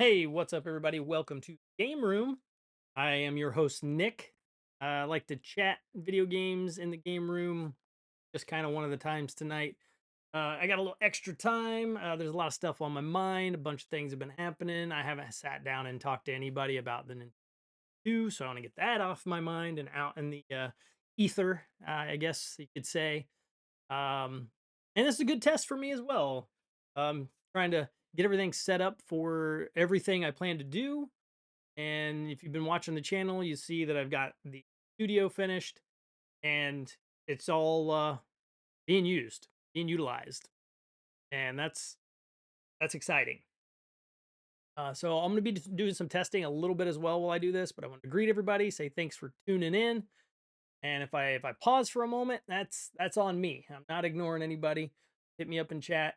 Hey, what's up, everybody? Welcome to Game Room. I am your host, Nick. I like to chat video games in the game room, just kind of one of the times tonight. I got a little extra time. There's a lot of stuff on my mind. A bunch of things have been happening. I haven't sat down and talked to anybody about the Nintendo 2, so I want to get that off my mind and out in the ether, I guess you could say. Um, and it's a good test for me as well. Trying to get everything set up for everything I plan to do. And if you've been watching the channel, you see that I've got the studio finished and it's all being used, being utilized. And that's exciting. So I'm going to be doing some testing a little bit as well while I do this, but I want to greet everybody, say thanks for tuning in. And if I pause for a moment, that's on me. I'm not ignoring anybody. Hit me up in chat.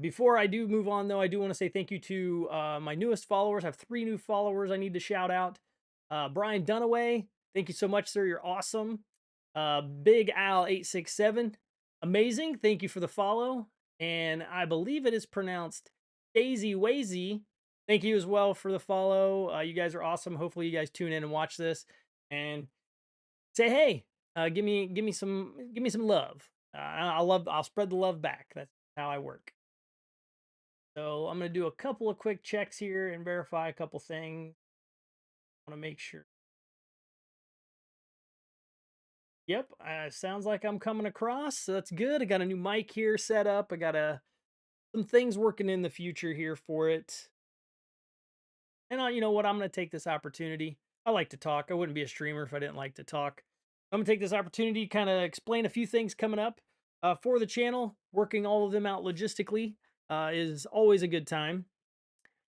Before I do move on, though, I do want to say thank you to my newest followers. I have 3 new followers I need to shout out. Brian Dunaway, thank you so much, sir. You're awesome. Big Al 867, amazing. Thank you for the follow. And I believe it is pronounced Daisy Wazy. Thank you as well for the follow. You guys are awesome. Hopefully, you guys tune in and watch this. And say hey, give me some love. I'll spread the love back. That's how I work. So I'm gonna do a couple of quick checks here and verify a couple things. I want to make sure. Yep, sounds like I'm coming across, so that's good. I got a new mic here set up. I got some things working in the future here for it. And you know what? I'm gonna take this opportunity. I like to talk. I wouldn't be a streamer if I didn't like to talk. I'm gonna take this opportunity, kind of explain a few things coming up for the channel. Working all of them out logistically is always a good time.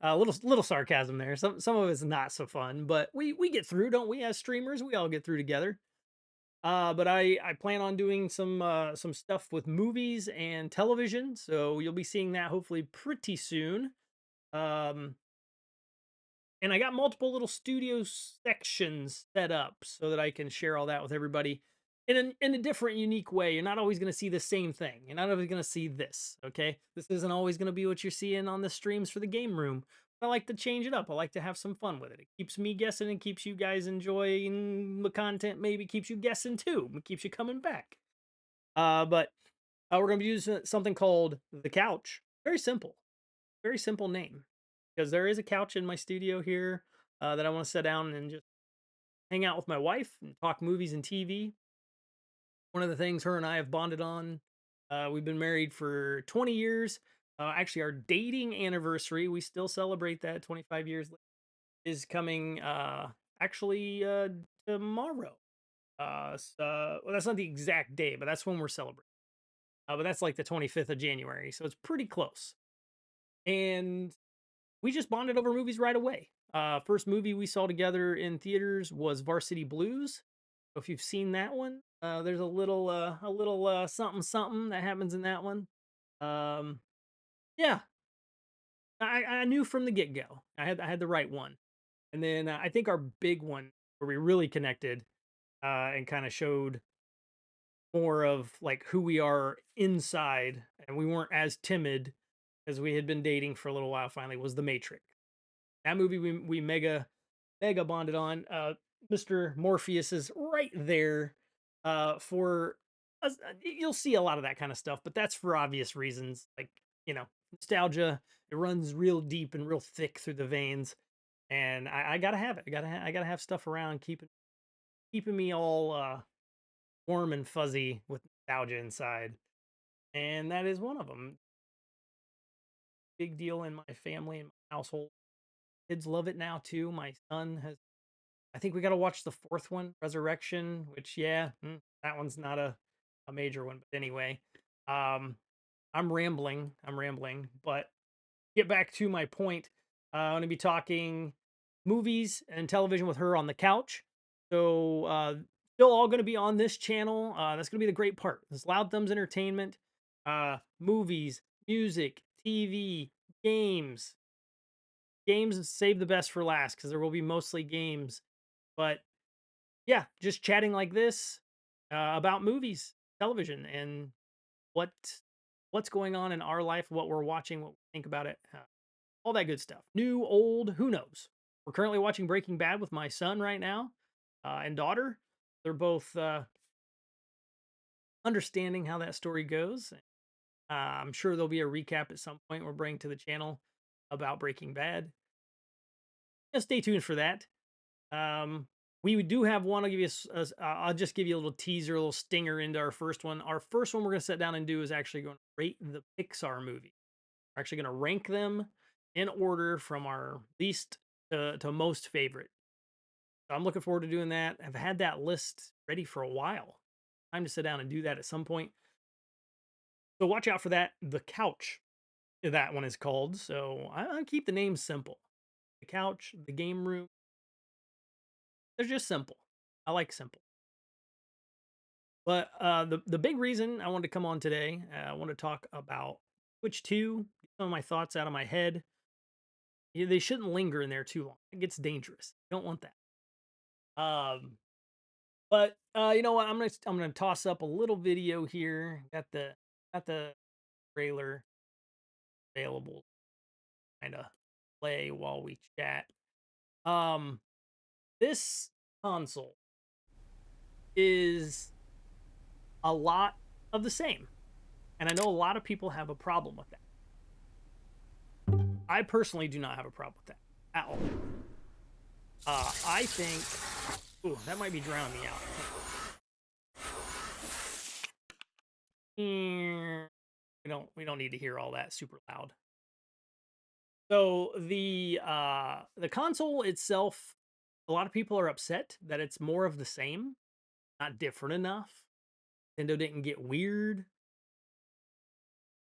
A little sarcasm there. Some of it's not so fun, but we get through, don't we? As streamers, we all get through together. But I plan on doing some stuff with movies and television, so you'll be seeing that hopefully pretty soon. Um, and I got multiple little studio sections set up so that I can share all that with everybody in a different, unique way. You're not always going to see the same thing. You're not always going to see this. Okay, this isn't always going to be what you're seeing on the streams for the game room. I like to change it up. I like to have some fun with it. It keeps me guessing and keeps you guys enjoying the content. Maybe keeps you guessing too. It keeps you coming back. But we're going to be using something called the couch. Very simple name, because there is a couch in my studio here that I want to sit down and just hang out with my wife and talk movies and TV. One of the things her and I have bonded on. We've been married for 20 years. Actually, our dating anniversary, we still celebrate that 25 years later, is coming actually tomorrow. Well, that's not the exact day, but that's when we're celebrating. But that's like the 25th of January, so it's pretty close. And we just bonded over movies right away. First movie we saw together in theaters was Varsity Blues. So if you've seen that one, there's a little something something that happens in that one. Um, yeah, I knew from the get go. I had the right one, and then I think our big one where we really connected and kind of showed more of like who we are inside, and we weren't as timid as we had been dating for a little while. Finally, was The Matrix. That movie we mega bonded on. Mr. Morpheus is right there for us. You'll see a lot of that kind of stuff, but that's for obvious reasons. Like, nostalgia, it runs real deep and real thick through the veins. And I gotta have it. I gotta have stuff around keeping me all warm and fuzzy with nostalgia inside. And that is one of them. Big deal in my family and my household. Kids love it now too. My son has I think we got to watch the fourth one, Resurrection, which yeah, that one's not a major one, but anyway, um, I'm rambling, but get back to my point. I'm going to be talking movies and television with her on the couch. So still all going to be on this channel. That's going to be the great part. This Loud Thumbs Entertainment, movies, music, TV, games. Games save the best for last because there will be mostly games. But yeah, just chatting like this about movies, television, and what what's going on in our life, what we're watching, what we think about it. all that good stuff. New, old, who knows? We're currently watching Breaking Bad with my son right now and daughter. They're both understanding how that story goes. I'm sure there'll be a recap at some point we'll bring to the channel about Breaking Bad. Yeah, stay tuned for that. Um, we do have one. I'll give you. I'll just give you a little teaser, a little stinger into our first one. Our first one we're going to sit down and do is actually going to rate the Pixar movie. We're actually going to rank them in order from our least to most favorite. So I'm looking forward to doing that. I've had that list ready for a while. Time to sit down and do that at some point. So watch out for that. The Couch, that one is called. So I keep the name simple. The Couch, the Game Room. They're just simple. I like simple. But the big reason I wanted to come on today, I want to talk about Switch 2, get some of my thoughts out of my head. Yeah, they shouldn't linger in there too long. It gets dangerous. You don't want that. But you know what? I'm gonna toss up a little video here. Got the trailer available, kind of play while we chat. Um, this console is a lot of the same, and I know a lot of people have a problem with that. I personally do not have a problem with that at all. I think, ooh, that might be drowning me out. We don't need to hear all that super loud. So the console itself, a lot of people are upset that it's more of the same, not different enough. Nintendo didn't get weird.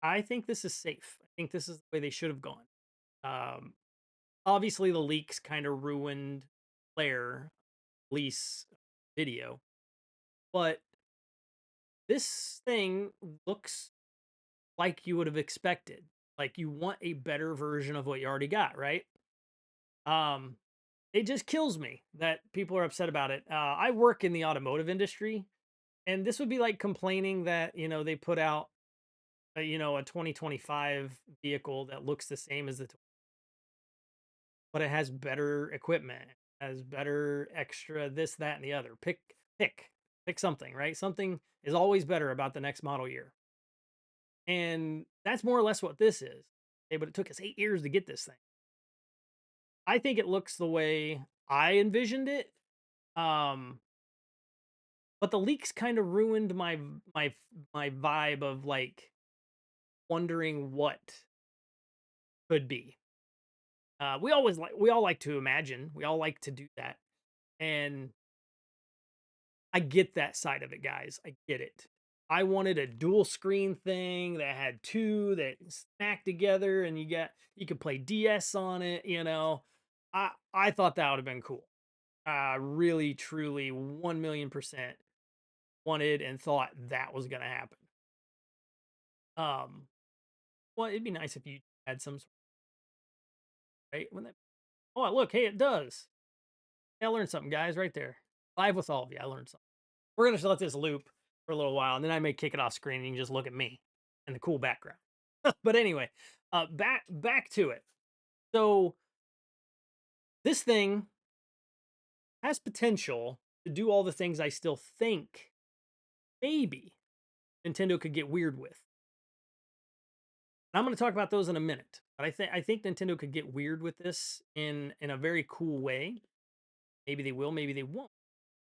I think this is safe. I think this is the way they should have gone. Um, Obviously the leaks kind of ruined Claire release video, but this thing looks like you would have expected. Like you want a better version of what you already got, right? Um, it just kills me that people are upset about it. I work in the automotive industry, and this would be like complaining that they put out a 2025 vehicle that looks the same as but it has better equipment, has better extra this, that, and the other. Pick something, right? Something is always better about the next model year. And that's more or less what this is. Okay, but it took us 8 years to get this thing. I think it looks the way I envisioned it. Um, but the leaks kind of ruined my vibe of like wondering what could be. We all like to imagine. We all like to do that. And I get that side of it, guys. I get it. I wanted a dual screen thing that had two that smack together and you could play DS on it. I thought that would have been cool. Really truly 1,000,000% wanted and thought that was gonna happen. Um well, it'd be nice if you had some right? When that oh look, hey, it does. Hey, I learned something, guys, right there. Live with all of you. I learned something. We're gonna just let this loop for a little while, and then I may kick it off screen, and you can just look at me and the cool background. But anyway, back to it. So this thing has potential to do all the things I still think maybe Nintendo could get weird with. And I'm going to talk about those in a minute. But I think Nintendo could get weird with this in a very cool way. Maybe they will, maybe they won't.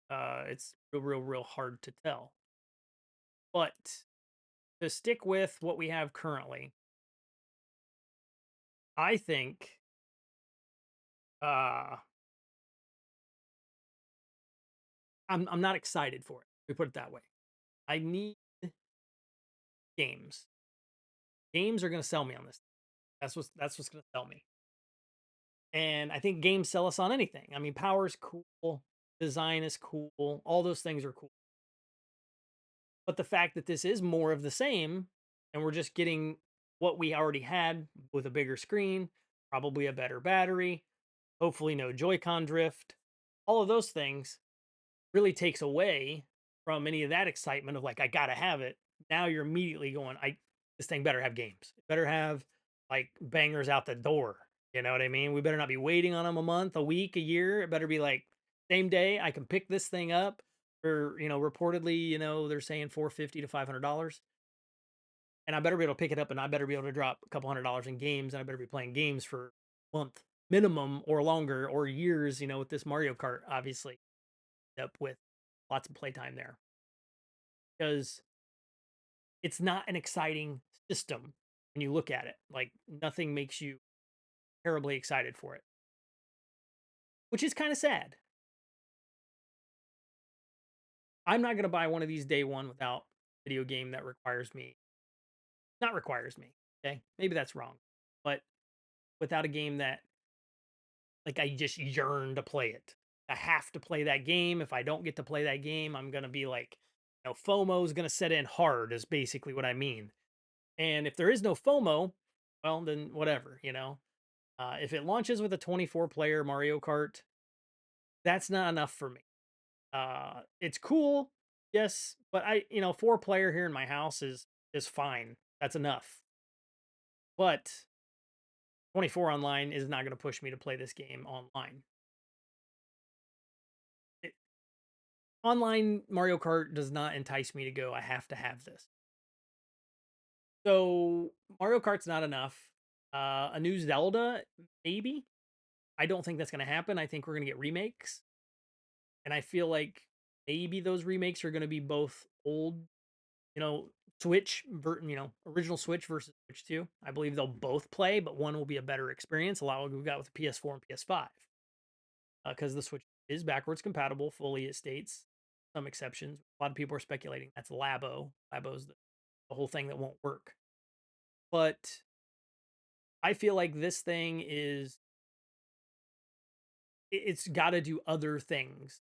It's real hard to tell. But to stick with what we have currently, I think uh I'm not excited for it. We put it that way. I need games. Games are going to sell me on this. That's what's going to sell me. And I think games sell us on anything. I mean, power is cool, design is cool, all those things are cool. But the fact that this is more of the same and we're just getting what we already had with a bigger screen, probably a better battery, hopefully no Joy-Con drift, all of those things really takes away from any of that excitement of like I gotta have it. Now you're immediately going, this thing better have games. It better have like bangers out the door. You know what I mean? We better not be waiting on them a month, a week, a year. It better be like same day I can pick this thing up for, reportedly, they're saying 450 to $500. And I better be able to pick it up and I better be able to drop a couple $100 in games and I better be playing games for a month minimum or longer or years, with this Mario Kart, obviously, up with lots of playtime there because it's not an exciting system when you look at it. Like nothing makes you terribly excited for it, which is kind of sad. I'm not going to buy one of these day one without a video game that requires me, not requires me. Okay. Maybe that's wrong, but without a game that like I just yearn to play it. I have to play that game. If I don't get to play that game, I'm going to be like, FOMO is going to set in hard, is basically what I mean. And if there is no FOMO, well, then whatever. If it launches with a 24 player Mario Kart, that's not enough for me. It's cool, yes, but 4 player here in my house is fine. That's enough. But 24 online is not going to push me to play this game online. It, Online Mario Kart does not entice me to go. I have to have this. So Mario Kart's not enough. A new Zelda, maybe. I don't think that's going to happen. I think we're going to get remakes, and I feel like maybe those remakes are going to be both old, Switch, original Switch versus Switch 2. I believe they'll both play, but one will be a better experience, a lot like we've got with the PS4 and PS5. Because the Switch is backwards compatible, fully, it states. Some exceptions. A lot of people are speculating that's Labo. Labo's the whole thing that won't work. But I feel like this thing it's got to do other things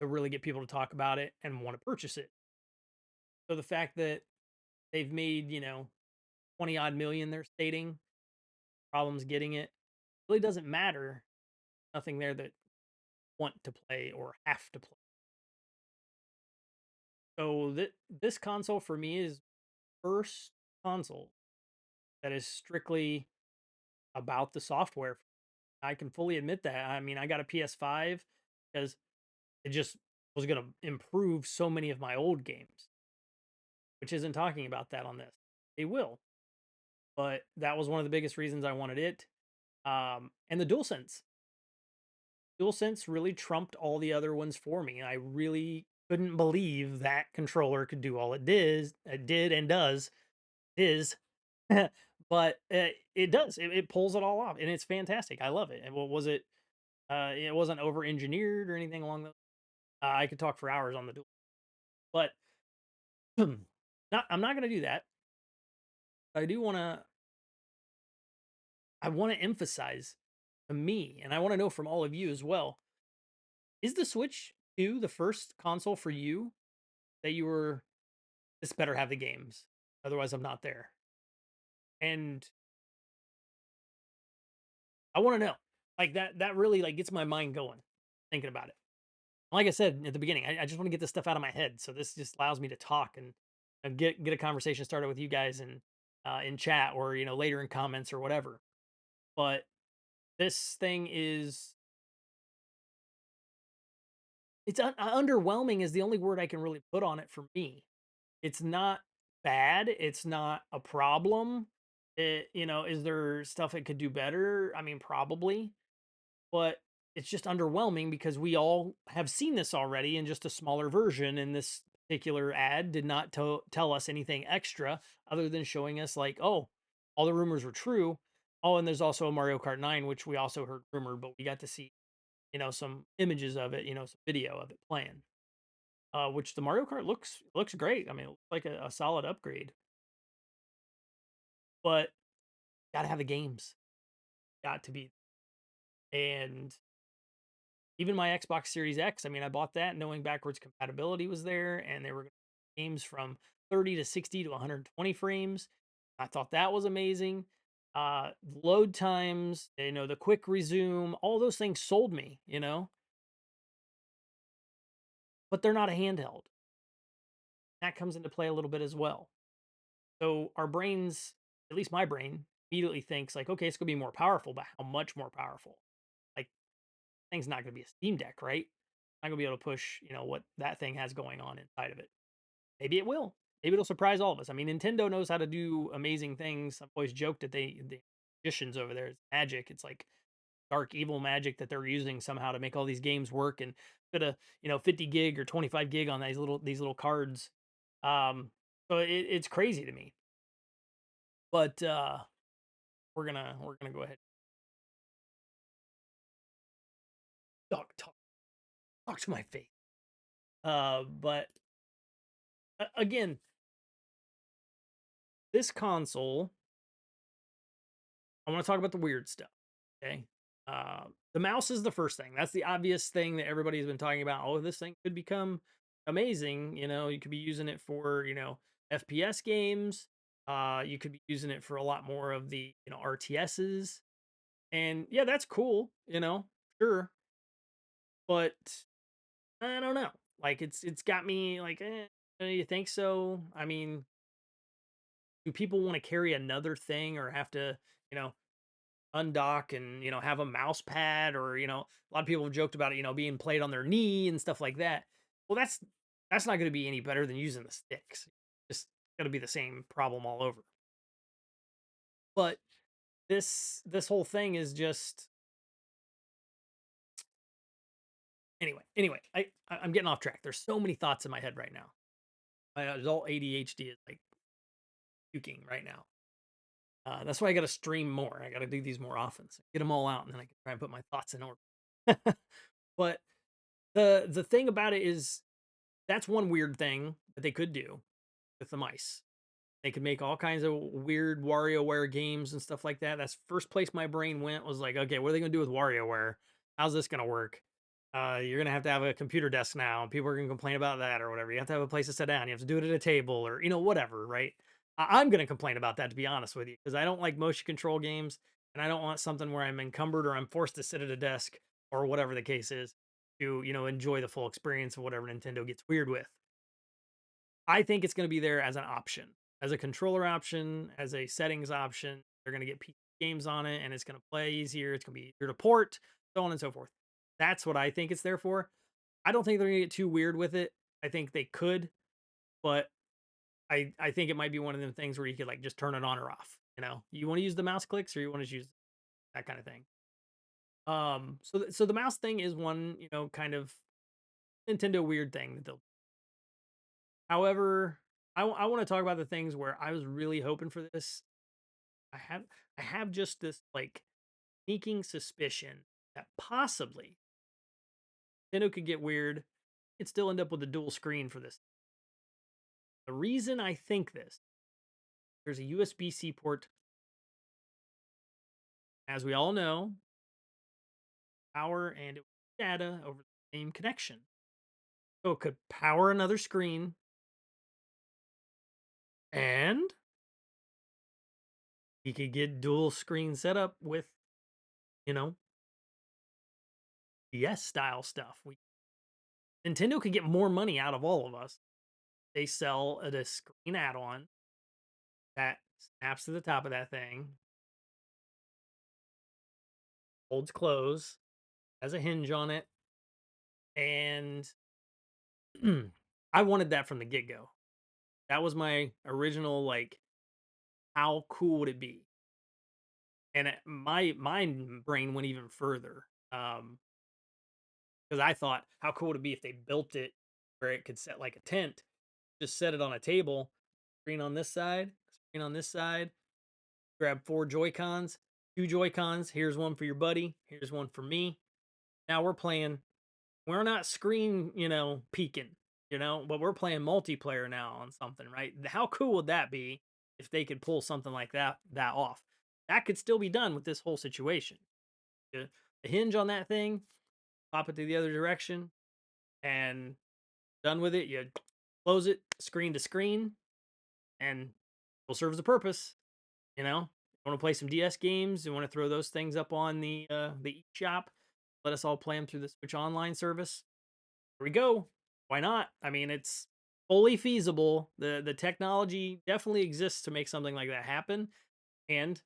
to really get people to talk about it and want to purchase it. So the fact that they've made, 20 odd million, they're stating, problems getting it, really doesn't matter. Nothing there that want to play or have to play. So this console for me is first console that is strictly about the software. I can fully admit that. I mean, I got a PS5 because it just was going to improve so many of my old games, which isn't talking about that on this. They will, but that was one of the biggest reasons I wanted it. And the DualSense. DualSense really trumped all the other ones for me. I really couldn't believe that controller could do all it did and does is, but it does. It pulls it all off, and it's fantastic. I love it. And what was it? It wasn't over engineered or anything along those. I could talk for hours on the dual, but I'm not going to do that. I do want to. I want to emphasize to me, and I want to know from all of you as well. Is the Switch 2 the first console for you that you were, this better have the games, otherwise I'm not there? And I want to know, like that really like gets my mind going thinking about it. Like I said at the beginning, I just want to get this stuff out of my head, so this just allows me to talk and get a conversation started with you guys and in chat or later in comments or whatever. But this thing is, it's underwhelming is the only word I can really put on it for me. It's not bad. It's not a problem. Is there stuff it could do better? I mean, probably, but it's just underwhelming because we all have seen this already in just a smaller version. And this particular ad did not tell us anything extra other than showing us, like, oh, all the rumors were true. Oh, and there's also a Mario Kart 9, which we also heard rumored, but we got to see, some images of it, some video of it playing. Which the Mario Kart looks great. I mean, it looks like a solid upgrade, but gotta have the games. Got to be. And even my Xbox Series X, I mean, I bought that knowing backwards compatibility was there, and there were games from 30 to 60 to 120 frames. I thought that was amazing. Load times, the quick resume, all those things sold me, but they're not a handheld. That comes into play a little bit as well. So our brains, at least my brain, immediately thinks like, okay, it's gonna be more powerful, but how much more powerful? Like, thing's not gonna be a Steam Deck, right? Not gonna be able to push, what that thing has going on inside of it. Maybe it will. Maybe it'll surprise all of us. I mean, Nintendo knows how to do amazing things. I've always joked that the magicians over there, it's magic. It's like dark evil magic that they're using somehow to make all these games work and put a 50 gig or 25 gig on these little cards. Um, so it's crazy to me. But we're gonna go ahead talk to my face. But again, this console, I want to talk about the weird stuff. Okay. Uh, the mouse is the first thing. That's the obvious thing that everybody's been talking about. Oh, this thing could become amazing. You could be using it for, FPS games. You could be using it for a lot more of the, RTSs. And yeah, that's cool, sure. But I don't know. Like it's got me like, you think so? I mean, do people want to carry another thing or have to, you know, undock and have a mouse pad, or a lot of people have joked about it, being played on their knee and stuff like that. Well, that's not going to be any better than using the sticks. Just going to be the same problem all over. But this whole thing is just, anyway. I'm getting off track. There's so many thoughts in my head right now. My adult ADHD is like puking right now. That's why I got to stream more. I got to do these more often, so get them all out, and then I can try and put my thoughts in order. But the thing about it is, that's one weird thing that they could do with the mice. They could make all kinds of weird WarioWare games and stuff like that. That's first place my brain went, was like, okay, what are they gonna do with WarioWare? How's this gonna work? You're gonna have to have a computer desk now, and people are gonna complain about that or whatever. You have to have a place to sit down. You have to do it at a table, or whatever, right? I'm gonna complain about that, to be honest with you, because I don't like motion control games, and I don't want something where I'm encumbered or I'm forced to sit at a desk or whatever the case is to enjoy the full experience of whatever Nintendo gets weird with. I think it's going to be there as an option, as a controller option, as a settings option. They're going to get PC games on it, and it's going to play easier. It's going to be easier to port, so on and so forth. That's what I think it's there for. I don't think they're going to get too weird with it. I think they could, but I think it might be one of them things where you could like just turn it on or off. You want to use the mouse clicks, or you want to use that kind of thing. So the mouse thing is one, kind of Nintendo weird thing that they'll. However, I want to talk about the things where I was really hoping for this. I have I have just this like sneaking suspicion that possibly Nintendo could get weird. It still end up with a dual screen for this. The reason I think this, there's a USB-C port, as we all know, power and data over the same connection. So it could power another screen, and you could get dual screen setup with, you know, DS style stuff. Nintendo could get more money out of all of us. They sell a screen add-on that snaps to the top of that thing, holds close, has a hinge on it, and I wanted that from the get-go. That was my original like, how cool would it be? And my brain went even further. Because I thought, how cool would it be if they built it where it could set like a tent, just set it on a table, screen on this side, screen on this side, grab 4 Joy Cons, 2 Joy Cons. Here's one for your buddy. Here's one for me. Now we're playing. We're not screen, peeking, but we're playing multiplayer now on something, right? How cool would that be if they could pull something like that off? That could still be done with this whole situation. The hinge on that thing, pop it to the other direction, and done with it. You close it screen to screen, and will serve the purpose. Want to play some DS games? You want to throw those things up on the eShop? Let us all play them through the Switch Online service. Here we go. Why not? I mean, it's fully feasible. The technology definitely exists to make something like that happen, and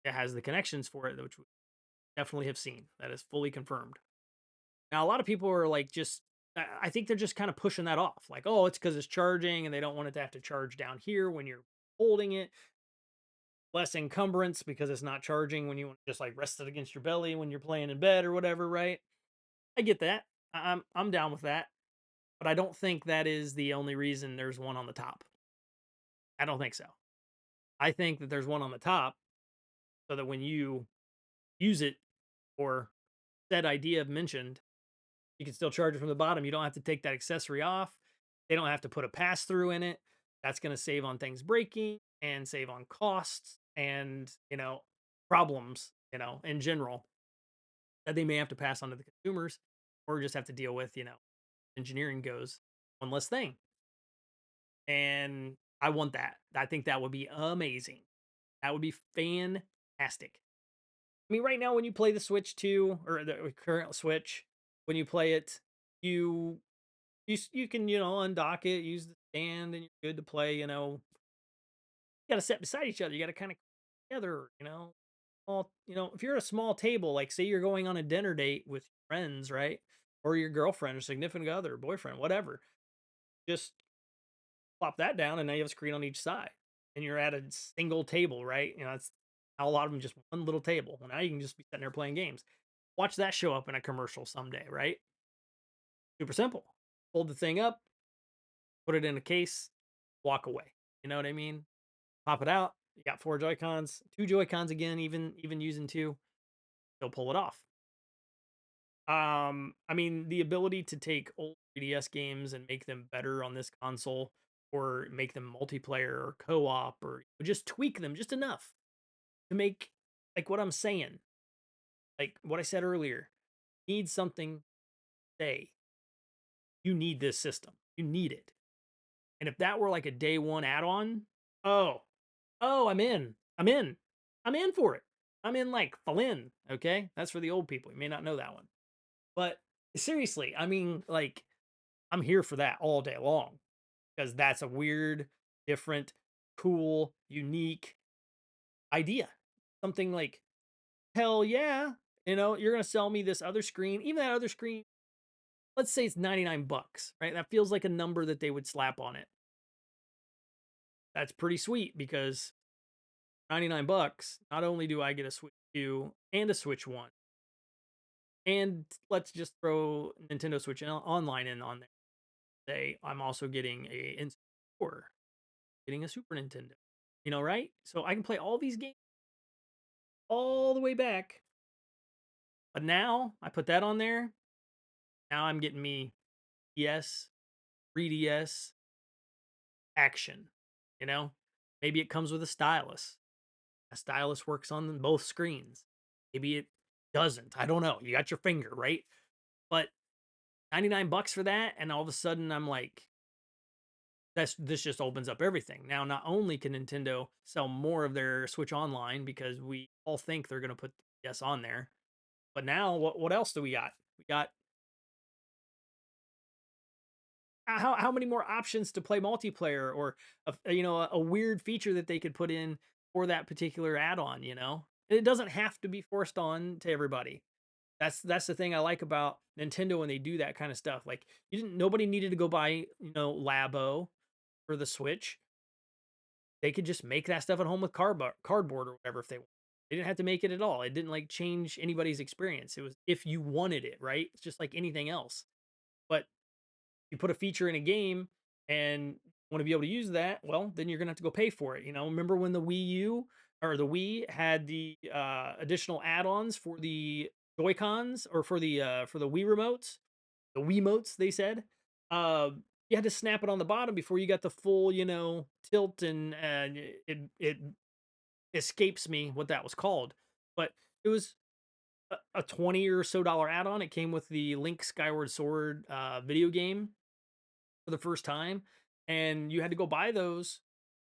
it has the connections for it, which we definitely have seen. That is fully confirmed. Now, a lot of people are like, just I think they're just kind of pushing that off, like, oh, it's because it's charging, and they don't want it to have to charge down here when you're holding it. Less encumbrance because it's not charging when you want to just like rest it against your belly when you're playing in bed or whatever, right? I get that. I'm down with that, but I don't think that is the only reason there's one on the top. I don't think so. I think that there's one on the top so that when you use it or that idea I've mentioned, you can still charge it from the bottom. You don't have to take that accessory off. They don't have to put a pass through in it. That's going to save on things breaking and save on costs and, problems, in general that they may have to pass on to the consumers or just have to deal with, engineering goes one less thing. And I want that. I think that would be amazing. That would be fantastic. I mean, right now when you play the Switch 2 or the current Switch, when you play it, you you can, undock it, use the stand, and you're good to play, You gotta sit beside each other. You gotta kind of together, All, if you're at a small table, like say you're going on a dinner date with friends, right? Or your girlfriend or significant other, boyfriend, whatever. Just plop that down and now you have a screen on each side. And you're at a single table, right? It's how a lot of them just one little table. Well, now you can just be sitting there playing games. Watch that show up in a commercial someday, right? Super simple. Hold the thing up, put it in a case, walk away. You know what I mean? Pop it out. You got four Joy Cons, two Joy Cons again, even using two, they'll pull it off. I mean, the ability to take old 3DS games and make them better on this console, or make them multiplayer or co-op, or just tweak them just enough to make like what I'm saying, like what I said earlier. Need something, say you need this system, you need it. And if that were like a day one add-on, oh, oh, I'm in for it. I'm in like Flynn. Okay, that's for the old people. You may not know that one, but seriously, I mean, like, I'm here for that all day long because that's a weird, different, cool, unique idea. Something like, hell yeah, you're gonna sell me this other screen, even that other screen. Let's say it's 99 bucks, right? That feels like a number that they would slap on it. That's pretty sweet because 99 bucks, not only do I get a Switch 2 and a Switch 1, and let's just throw Nintendo Switch Online in on there. Say I'm also getting a in store, getting a Super Nintendo. Right? So I can play all these games all the way back. But now I put that on there. Now I'm getting me DS, 3DS action. You know, Maybe it comes with a stylus. A stylus works on both screens. Maybe it doesn't. I don't know. You got your finger, right? But 99 bucks for that, and all of a sudden I'm like, this just opens up everything. Now, not only can Nintendo sell more of their Switch Online because we all think they're going to put yes on there, but now what else do we got? We got how many more options to play multiplayer, or a weird feature that they could put in for that particular add-on. It doesn't have to be forced on to everybody. That's the thing I like about Nintendo when they do that kind of stuff. Like, nobody needed to go buy Labo for the Switch. They could just make that stuff at home with cardboard or whatever if they want. They didn't have to make it at all. It didn't like change anybody's experience. It was if you wanted it, right? It's just like anything else. But you put a feature in a game and want to be able to use that, well, then you're gonna have to go pay for it. Remember when the Wii U or the Wii had the additional add-ons for the Joy Cons, or for the Wii remotes, the Wiimotes, they said. You had to snap it on the bottom before you got the full, tilt, and it escapes me what that was called, but it was a 20 or so dollar add-on. It came with the Link Skyward Sword video game for the first time, and you had to go buy those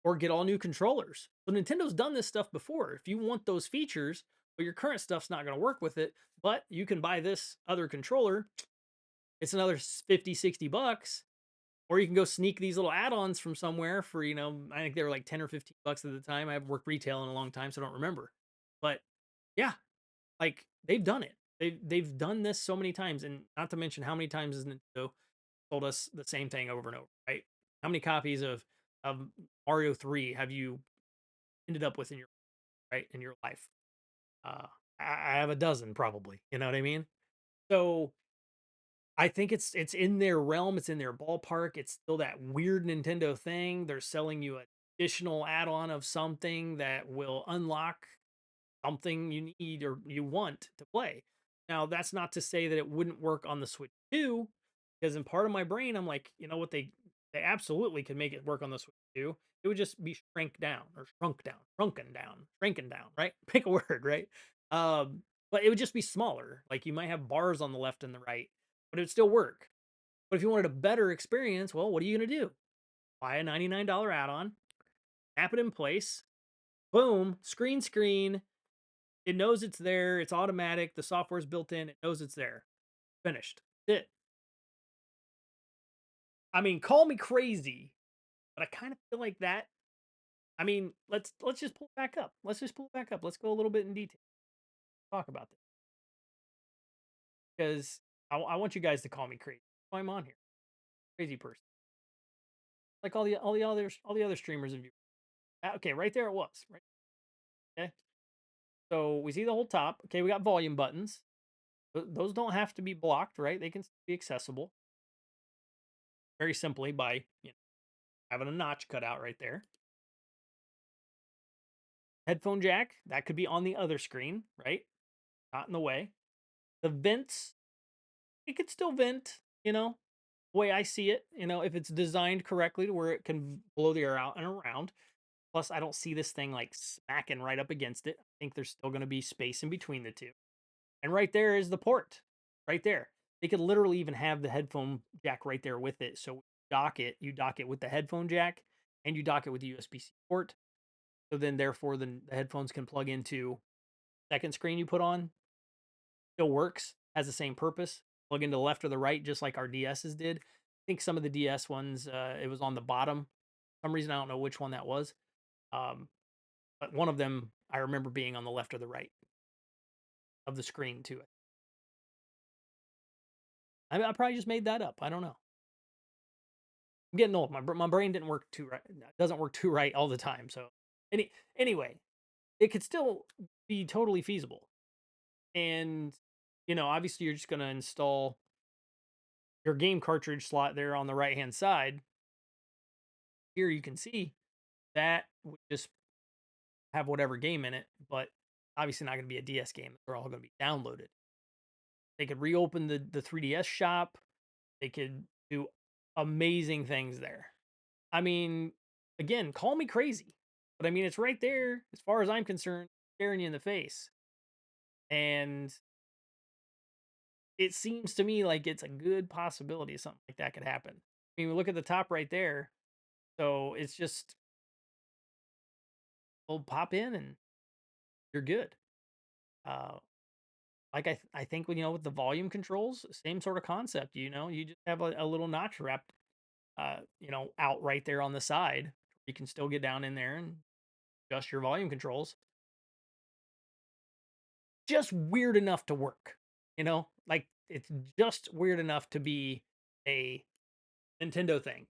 or get all new controllers. So Nintendo's done this stuff before. If you want those features, but your current stuff's not going to work with it, but you can buy this other controller. It's another 50, 60 bucks. Or you can go sneak these little add-ons from somewhere for, I think they were like 10 or 15 bucks at the time. I haven't worked retail in a long time, so I don't remember. But yeah, like they've done it. They've done this so many times, and not to mention how many times has Nintendo told us the same thing over and over, right? How many copies of Mario 3 have you ended up with in your in your life? Uh, I have a dozen probably. You know what I mean? So I think it's in their realm, it's in their ballpark. It's still that weird Nintendo thing. They're selling you an additional add-on of something that will unlock something you need or you want to play. Now, that's not to say that it wouldn't work on the Switch too, because in part of my brain, I'm like, you know what, they absolutely could make it work on the Switch too. It would just be shrinking down, right? Pick a word, right? Um, but it would just be smaller. Like you might have bars on the left and the right, but it would still work. But if you wanted a better experience, well, what are you gonna do? Buy a $99 add-on, tap it in place, boom, screen, it knows it's there. It's automatic. The software's built in. It knows it's there. Finished. It. I mean, call me crazy, but I kind of feel like that. I mean, let's just pull it back up. Let's just pull it back up. Let's go a little bit in detail. Talk about this because I want you guys to call me crazy. That's why I'm on here, crazy person, like all the other streamers and viewers. Okay, right there it was. Right. Okay. So we see the whole top. Okay, we got volume buttons. Those don't have to be blocked, right? They can be accessible very simply by having a notch cut out right there. Headphone jack, that could be on the other screen, right? Not in the way. The vents, it could still vent, the way I see it, if it's designed correctly to where it can blow the air out and around. Plus, I don't see this thing like smacking right up against it. I think there's still going to be space in between the two. And right there is the port, right there. They could literally even have the headphone jack right there with it. So you dock it with the headphone jack, and you dock it with the USB-C port. So then, therefore, the headphones can plug into second screen you put on. Still works, has the same purpose. Plug into the left or the right, just like our DSs did. I think some of the DS ones, it was on the bottom. For some reason, I don't know which one that was. Um, but one of them I remember being on the left or the right of the screen to it. I probably just made that up. I don't know. I'm getting old. My brain didn't work too right. Doesn't work too right all the time. So anyway, it could still be totally feasible. And obviously, you're just going to install your game cartridge slot there on the right hand side. Here you can see that would just have whatever game in it, but obviously not going to be a DS game. They're all going to be downloaded. They could reopen the 3DS shop. They could do amazing things there. I mean, again, call me crazy, but I mean it's right there as far as I'm concerned, staring you in the face. And it seems to me like it's a good possibility something like that could happen. I mean, we look at the top right there. So it's just, well, pop in and you're good. Uh, like I think with the volume controls, same sort of concept. You just have a little notch wrapped, out right there on the side. You can still get down in there and adjust your volume controls. Just weird enough to work, like it's just weird enough to be a Nintendo thing,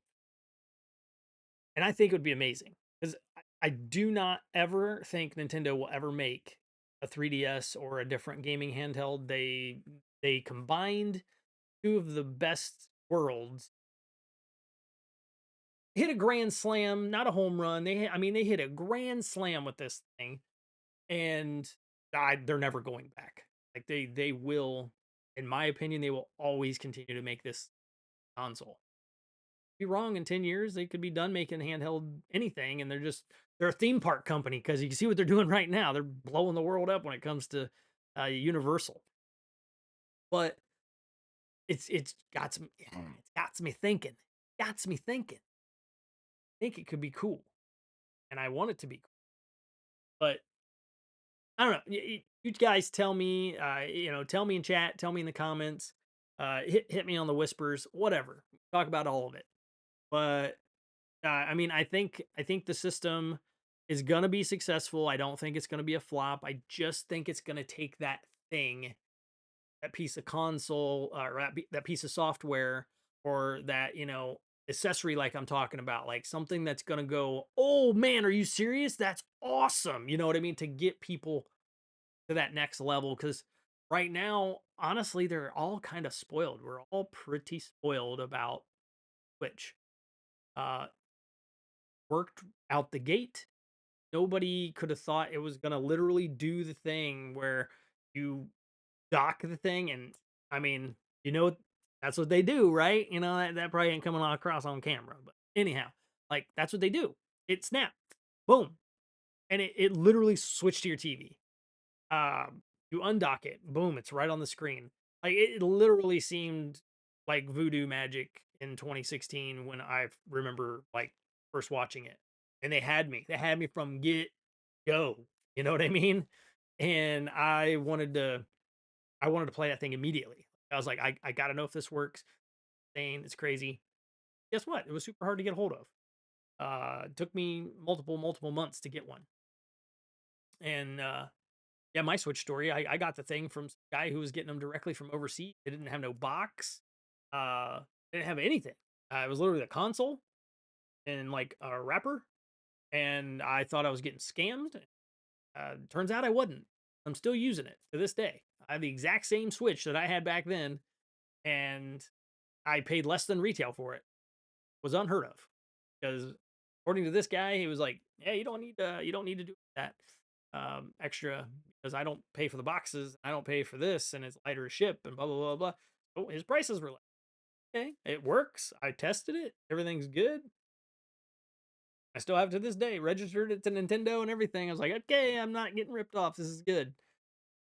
and I think it would be amazing because I do not ever think Nintendo will ever make a 3DS or a different gaming handheld. They combined two of the best worlds, hit a grand slam, not a home run. I mean, they hit a grand slam with this thing, and they're never going back. Like they will, in my opinion, they will always continue to make this console. Be wrong in 10 years, they could be done making handheld anything, and they're a theme park company because you can see what they're doing right now. They're blowing the world up when it comes to Universal. But it's got me thinking. Got me thinking. I think it could be cool, and I want it to be cool. But I don't know. You guys tell me. Tell me in chat. Tell me in the comments. Hit me on the whispers. Whatever. Talk about all of it. But I mean, I think the system. is gonna be successful. I don't think it's gonna be a flop. I just think it's gonna take that thing, that piece of console, or that piece of software, or that, accessory like I'm talking about, like something that's gonna go, "Oh man, are you serious? That's awesome." You know what I mean? To get people to that next level. Because right now, honestly, they're all kind of spoiled. We're all pretty spoiled about Twitch. Uh, Worked out the gate. Nobody could have thought it was gonna literally do the thing where you dock the thing, and I mean, you know, that's what they do, right? That probably ain't coming across on camera, but anyhow, like that's what they do. It snapped, boom, and it literally switched to your TV. You undock it, boom, it's right on the screen. Like it literally seemed like voodoo magic in 2016 when I remember like first watching it. And they had me. They had me from get go. You know what I mean? And I wanted to play that thing immediately. I was like, I gotta know if this works. Insane, it's crazy. Guess what? It was super hard to get a hold of. It took me multiple months to get one. And yeah, my Switch story, I got the thing from some guy who was getting them directly from overseas. It didn't have no box. Uh, it didn't have anything. It was literally a console and like a wrapper. And I thought I was getting scammed. Turns out I wasn't. I'm still using it to this day. I have the exact same Switch that I had back then, and I paid less than retail for it. Was unheard of because according to this guy, he was like, "Yeah, you don't need to do that extra because I don't pay for the boxes, I don't pay for this, and it's lighter to ship, and blah blah blah blah." So his prices were like, "Okay, it works. I tested it. Everything's good. I still have to this day registered it to Nintendo and everything." I was like, "Okay, I'm not getting ripped off. This is good."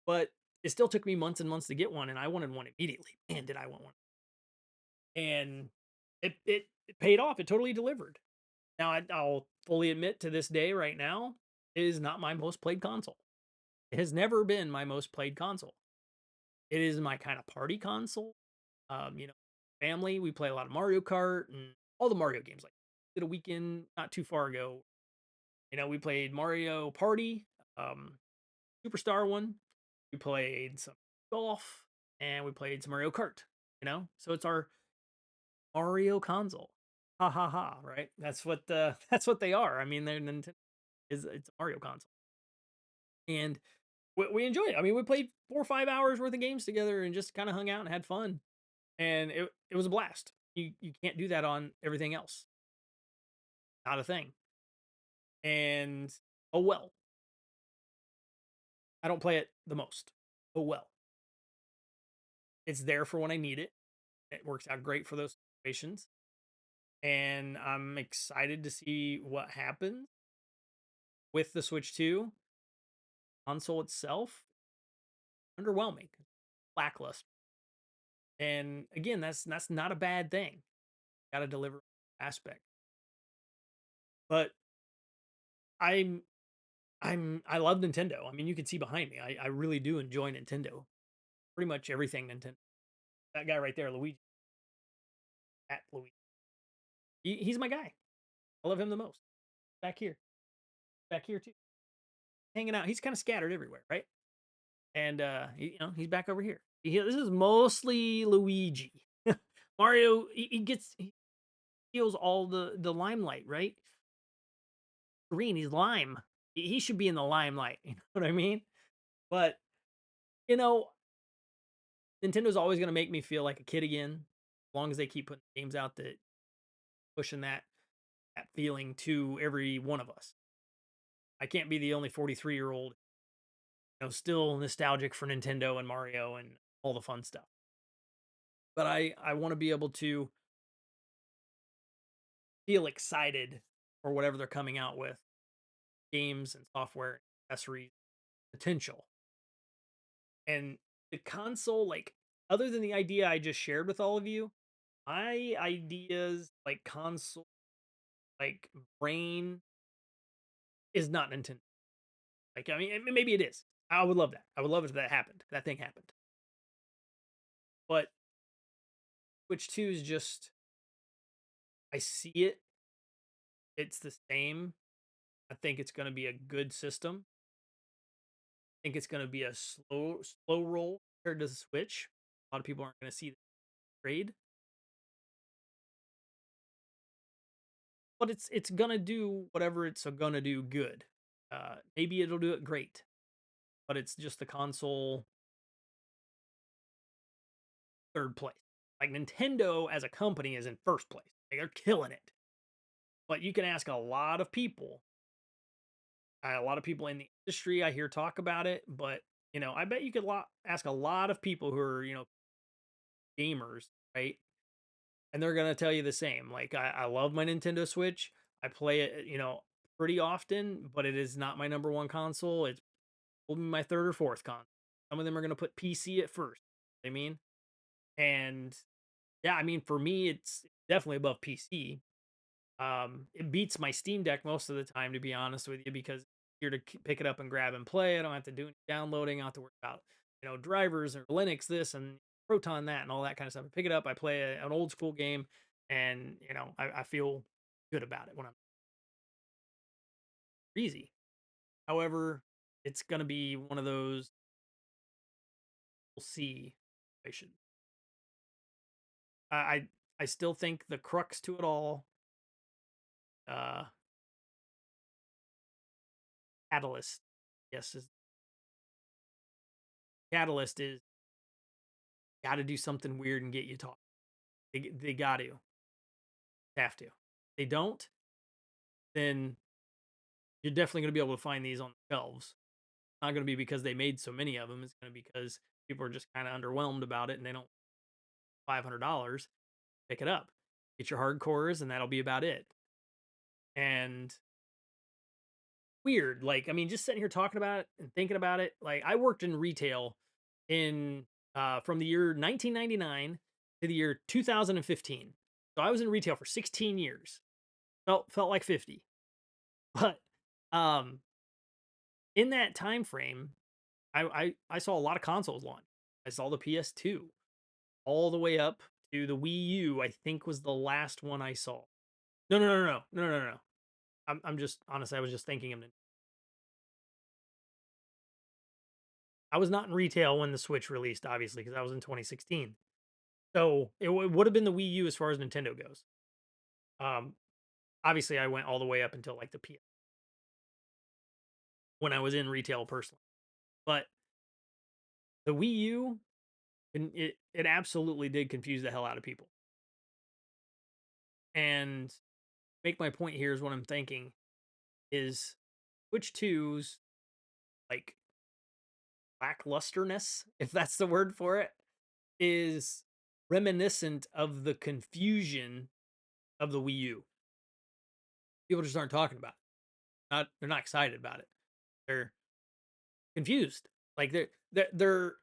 But it still took me months and months to get one, and I wanted one immediately. Man, did I want one! And it paid off. It totally delivered. Now I'll fully admit to this day, right now, it is not my most played console. It has never been my most played console. It is my kind of party console. You know, family, we play a lot of Mario Kart and all the Mario games. Like did a weekend not too far ago. We played Mario Party, um, Superstar one. We played some golf and we played some Mario Kart. So it's our Mario console. Ha ha ha! Right? That's what that's what they are. I mean, they're Nintendo is it's a Mario console, and we enjoy it. I mean, we played 4 or 5 hours worth of games together and just kind of hung out and had fun, and it was a blast. You can't do that on everything else. Not a thing. And oh well, I don't play it the most. Oh well, it's there for when I need it. It works out great for those situations, and I'm excited to see what happens with the Switch 2 console itself. Underwhelming, lackluster, and again, that's not a bad thing. Got to deliver aspect, but I'm I love Nintendo. I mean, you can see behind me. I really do enjoy Nintendo. Pretty much everything Nintendo. That guy right there, Luigi, at Luigi. He's my guy. I love him the most. Back here, back here too, hanging out. He's kind of scattered everywhere, right? And he's back over here. This is mostly Luigi. Mario, he feels all the limelight, right? Green, he's lime. He should be in the limelight. You know what I mean? But you know, Nintendo's always going to make me feel like a kid again, as long as they keep putting games out that pushing that feeling to every one of us. I can't be the only 43-year-old, still nostalgic for Nintendo and Mario and all the fun stuff. But I want to be able to feel excited for whatever they're coming out with, games and software, accessories, potential. And the console, like, other than the idea I just shared with all of you, my ideas, like console, like brain, is not Nintendo. Like, I mean, maybe it is. I would love that. I would love it if that happened. That thing happened. But Switch 2 is just, I see it. It's the same. I think it's going to be a good system. I think it's going to be a slow roll compared to the Switch. A lot of people aren't going to see the trade, but it's going to do whatever it's going to do good. Maybe it'll do it great, but it's just the console third place. Like Nintendo as a company is in first place. Like, they're killing it. But you can ask a lot of people in the industry. I hear talk about it, but I bet you could ask a lot of people who are gamers, right? And they're gonna tell you the same. Like I love my Nintendo Switch. I play it, pretty often, but it is not my number one console. It's probably my third or fourth console. Some of them are gonna put PC at first. I mean, and yeah, I mean for me, it's definitely above PC. It beats my Steam Deck most of the time, to be honest with you, because you're to pick it up and grab and play. I don't have to do any downloading. I don't have to worry about drivers or Linux this and Proton that and all that kind of stuff. I pick it up, I play an old school game, and I feel good about it when I'm easy. However, it's gonna be one of those we'll see situations. I still think the crux to it all, uh, catalyst, yes, is catalyst is got to do something weird and get you talking. They got to have to. If they don't, then you're definitely going to be able to find these on the shelves. Not going to be because they made so many of them. It's going to be because people are just kind of underwhelmed about it and they don't $500 pick it up. Get your hardcores and that'll be about it. And weird, like I mean, just sitting here talking about it and thinking about it. Like I worked in retail in from the year 1999 to the year 2015. So I was in retail for 16 years. Felt like 50. But um in that time frame, I saw a lot of consoles launch. I saw the PS2 all the way up to the Wii U. I think was the last one I saw. No. I'm just honestly, I was just thinking of it. I was not in retail when the Switch released, obviously, because I was in 2016. So it would have been the Wii U as far as Nintendo goes. Um, Obviously, I went all the way up until like the PS when I was in retail personally. But the Wii U, and it absolutely did confuse the hell out of people. And make my point here is what I'm thinking is Switch 2's like lacklusterness, if that's the word for it, is reminiscent of the confusion of the Wii U. People just aren't talking about it. They're not excited about it. They're confused. Like they're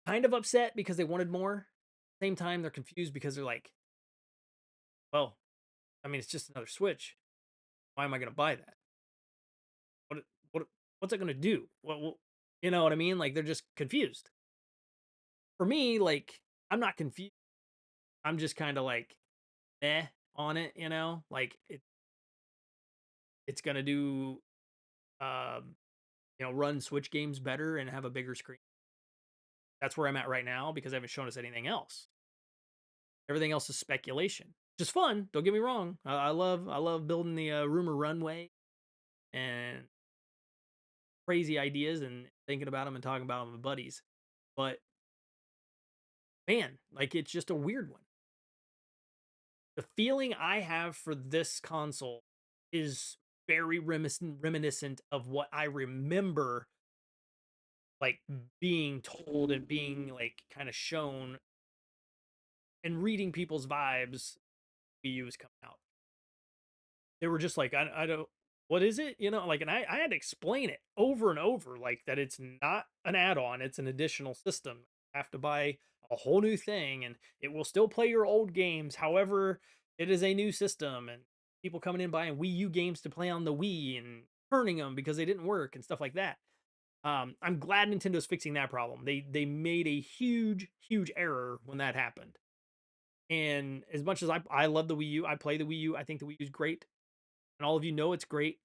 kind of upset because they wanted more. Same time, they're confused because they're like, well, I mean, it's just another Switch. Why am I going to buy that? What what what's it going to do? You know what I mean? Like they're just confused. For me, like I'm not confused. I'm just kind of like eh on it, Like it's going to do run Switch games better and have a bigger screen. That's where I'm at right now because they haven't shown us anything else. Everything else is speculation, which is fun. Don't get me wrong. I love building the rumor runway and crazy ideas and thinking about them and talking about them with buddies. But man, like it's just a weird one. The feeling I have for this console is very reminiscent of what I remember like being told and being like kind of shown and reading people's vibes Wii U was coming out. They were just like, I don't, what is it? Like, and I had to explain it over and over, like that it's not an add-on, it's an additional system. You have to buy a whole new thing, and it will still play your old games. However, it is a new system, and people coming in buying Wii U games to play on the Wii and turning them because they didn't work and stuff like that. I'm glad Nintendo's fixing that problem. They made a huge error when that happened. And as much as I love the Wii U, I play the Wii U. I think the Wii U is great, and all of you know it's great.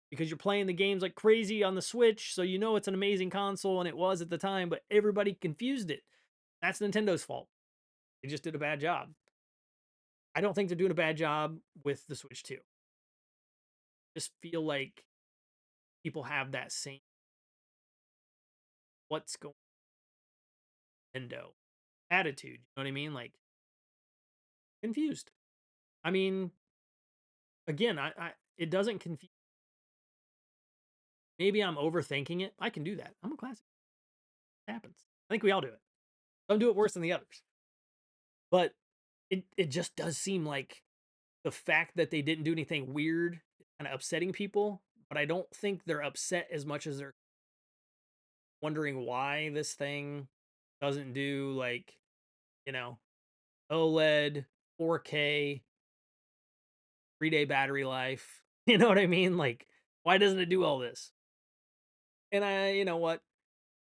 because you're playing the games like crazy on the Switch, so you know it's an amazing console, and it was at the time, but everybody confused it. That's Nintendo's fault. They just did a bad job. I don't think they're doing a bad job with the Switch 2. Just feel like people have that same what's going Nintendo attitude. You know what I mean? Like confused. I mean, again, I it doesn't confuse. Maybe I'm overthinking it. I can do that. I'm a classic. It happens. I think we all do it. Some do it worse than the others. But it just does seem like the fact that they didn't do anything weird is kind of upsetting people. But I don't think they're upset as much as they're wondering why this thing doesn't do like, you know, OLED, 4K, 3-day battery life. You know what I mean? Like, why doesn't it do all this? And you know what?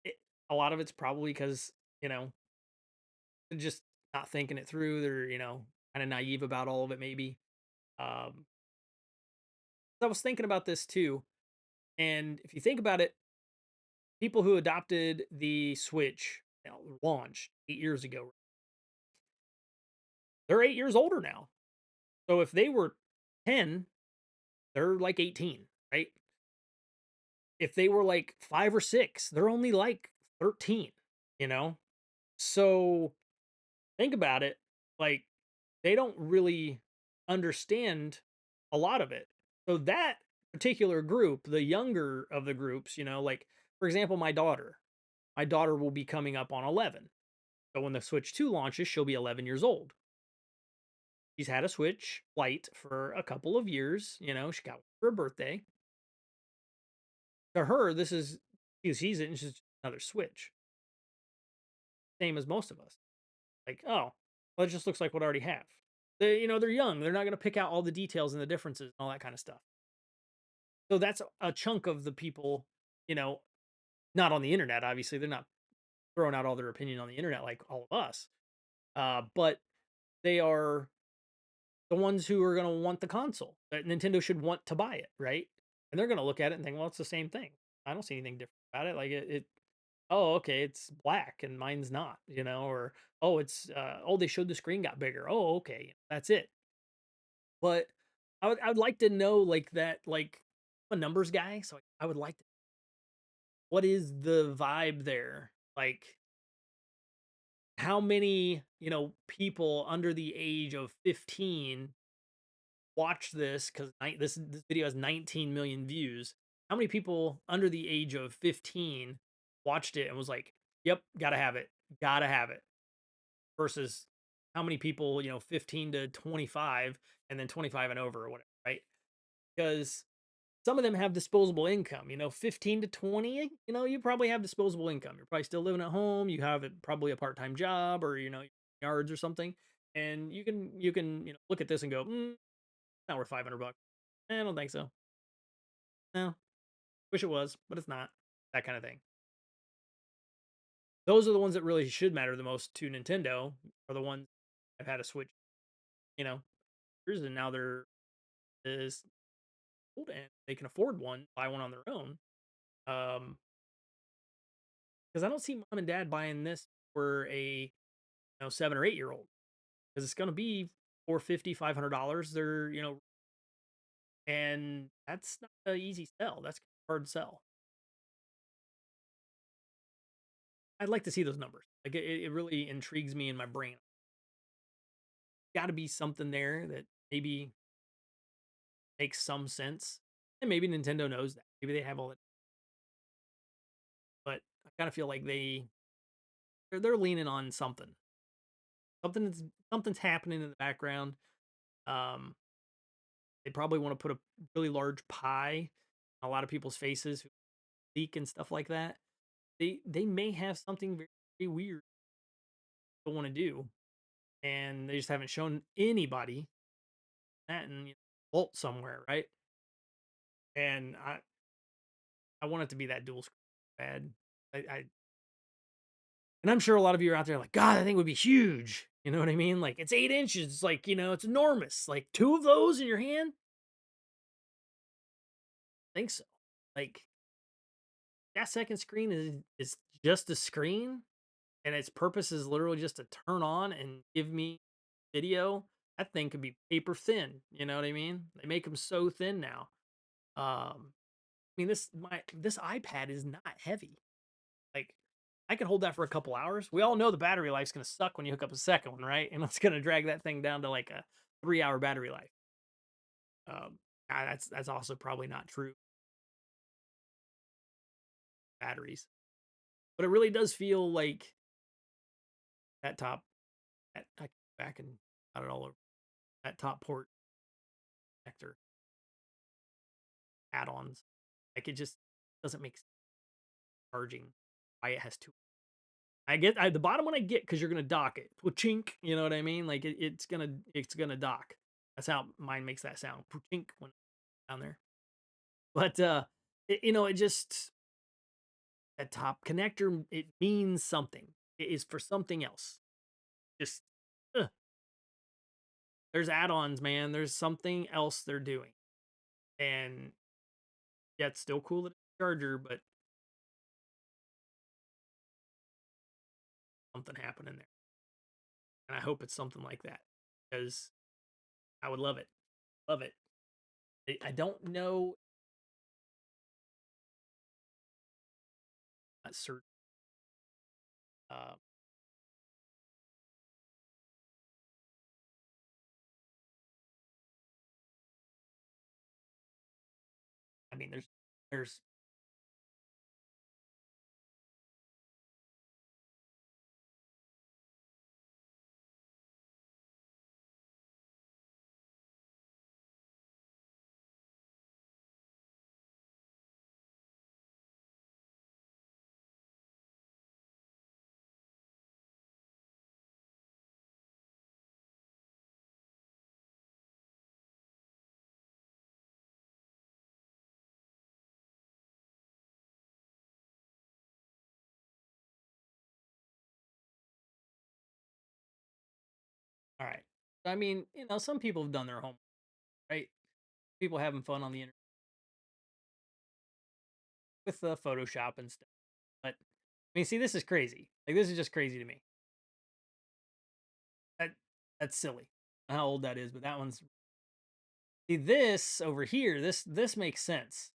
It, a lot of it's probably because, you know, they're just not thinking it through. They're, you know, kind of naive about all of it, maybe. Um, I was thinking about this too. And if you think about it, people who adopted the Switch, you know, launched 8 years ago, they're 8 years older now. So if they were 10, they're like 18, right? If they were like 5 or 6, they're only like 13, you know? So think about it. Like, they don't really understand a lot of it. So that particular group, the younger of the groups, you know, like, for example, my daughter will be coming up on 11. So when the Switch 2 launches, she'll be 11 years old. She's had a Switch Lite for a couple of years. You know, she got one for her birthday. To her, this is, she sees it and she's just another Switch. Same as most of us. Like, oh, well, it just looks like what I already have. They, you know, they're young. They're not going to pick out all the details and the differences and all that kind of stuff. So that's a chunk of the people, you know, not on the internet. Obviously, they're not throwing out all their opinion on the internet like all of us. But they are the ones who are going to want the console. That Nintendo should want to buy it, right? And they're going to look at it and think, well, it's the same thing. I don't see anything different about it. Like it oh, okay, it's black and mine's not, you know, or oh, it's oh, they showed the screen got bigger. Oh, okay, that's it. But I would like to know like that, like I'm a numbers guy, so I would like to, what is the vibe there? Like how many, you know, people under the age of 15 watch this, because this video has 19 million views. How many people under the age of 15 watched it and was like, "Yep, gotta have it, gotta have it," versus how many people, you know, 15 to 25 and then 25 and over or whatever, right? Because some of them have disposable income, you know, 15 to 20, you know, you probably have disposable income. You're probably still living at home. You have probably a part-time job or, you know, yards or something. And you know, look at this and go, not worth 500 bucks. I don't think so. No, wish it was, but it's not. That kind of thing. Those are the ones that really should matter the most to Nintendo. Are the ones I've had a Switch, you know, years, and now they're is old and they can afford one, buy one on their own. Because I don't see mom and dad buying this for a, you know, 7 or 8 year old, because it's going to be 450, $500. They're, you know, and that's not an easy sell. That's a hard sell. I'd like to see those numbers. Like it really intrigues me in my brain. Got to be something there that maybe makes some sense, and maybe Nintendo knows that. Maybe they have all that, but I kind of feel like they're leaning on something. Something's happening in the background. Um, they probably want to put a really large pie on a lot of people's faces who leak and stuff like that. They may have something very, very weird they want to do, and they just haven't shown anybody that in, you know, vault somewhere, right? And I want it to be that dual screen bad. I and I'm sure a lot of you are out there like, God, I think would be huge. You know what I mean? Like it's 8 inches. It's like, you know, it's enormous. Like two of those in your hand. think so. Like that second screen is just a screen, and its purpose is literally just to turn on and give me video. That thing could be paper thin. You know what I mean? They make them so thin now. I mean this iPad is not heavy. Like I can hold that for a couple hours. We all know the battery life's gonna suck when you hook up a second one, right? And it's gonna drag that thing down to like a 3 hour battery life. Um, that's also probably not true batteries, but it really does feel like that top. I can go back and got it all over that top port connector add-ons. Like it just doesn't make sense charging why it has two. The bottom one I get because you're gonna dock it. Chink, you know what I mean? Like it's gonna dock. That's how mine makes that sound. Chink when down there. But it just that top connector it means something. It is for something else. Just ugh. There's add-ons, man. There's something else they're doing, and yeah, it's still cool that it's a charger, but something happening there, and I hope it's something like that because I would love it. Love it. I don't know. Not certain. Uh, I mean, there's all right. I mean, some people have done their homework, right? People having fun on the internet with Photoshop and stuff. But I mean, see, this is crazy. Like, this is just crazy to me. That that's silly. How old that is, but that one's see this over here. This makes sense.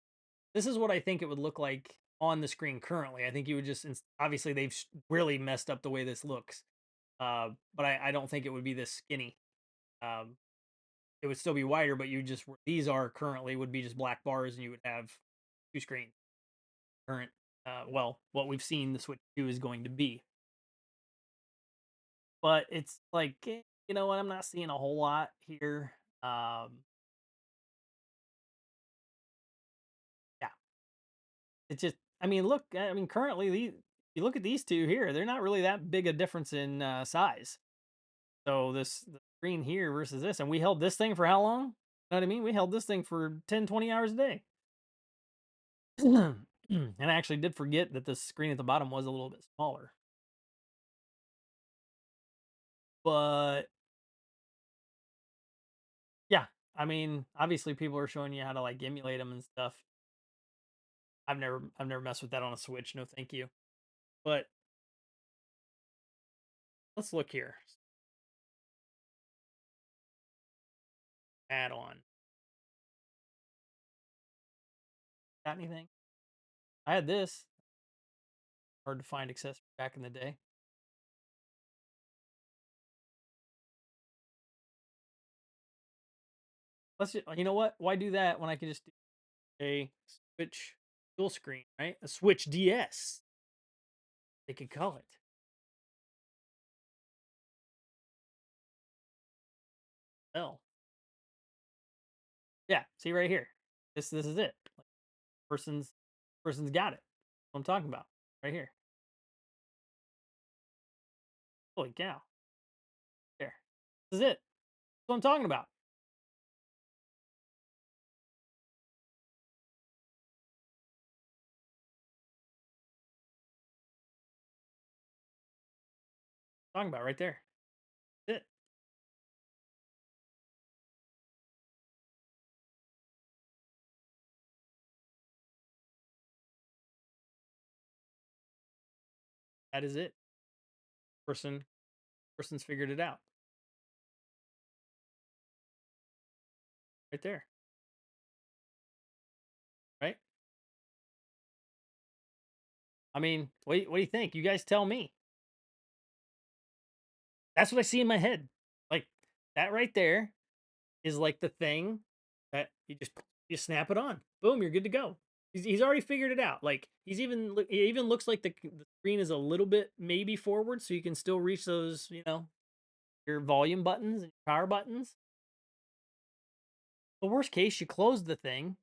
This is what I think it would look like on the screen currently. I think you would just obviously they've really messed up the way this looks. But I don't think it would be this skinny. Um, it would still be wider, but you just these are currently would be just black bars, and you would have two screens. Current, well, what we've seen the Switch 2 is going to be, but it's like you know what? I'm not seeing a whole lot here. Yeah, it's just. I mean, look. I mean, currently these. You look at these two here; they're not really that big a difference in size. So the screen here versus this, and we held this thing for how long? You know what I mean? We held this thing for 10, 20 hours a day. And I actually did forget that the screen at the bottom was a little bit smaller. But yeah, I mean, obviously people are showing you how to like emulate them and stuff. I've never messed with that on a Switch. No, thank you. But let's look here. Add on. Got anything? I had this. Hard to find accessory back in the day. Let's just, you know what? Why do that when I can just do a Switch dual screen, right? A Switch DS. They could call it. Hell. Yeah, see right here. This is it. Like, person's got it. What I'm talking about. Right here. Holy cow. There. This is it. That's what I'm talking about. Talking about right there. That's it. That is it. Person person's figured it out right there, right? I mean, what do you think? You guys tell me. That's what I see in my head. Like that right there is like the thing that you snap it on. Boom, you're good to go. He's already figured it out. Like it even looks like the screen is a little bit maybe forward, so you can still reach those, your volume buttons and power buttons. The worst case, you close the thing.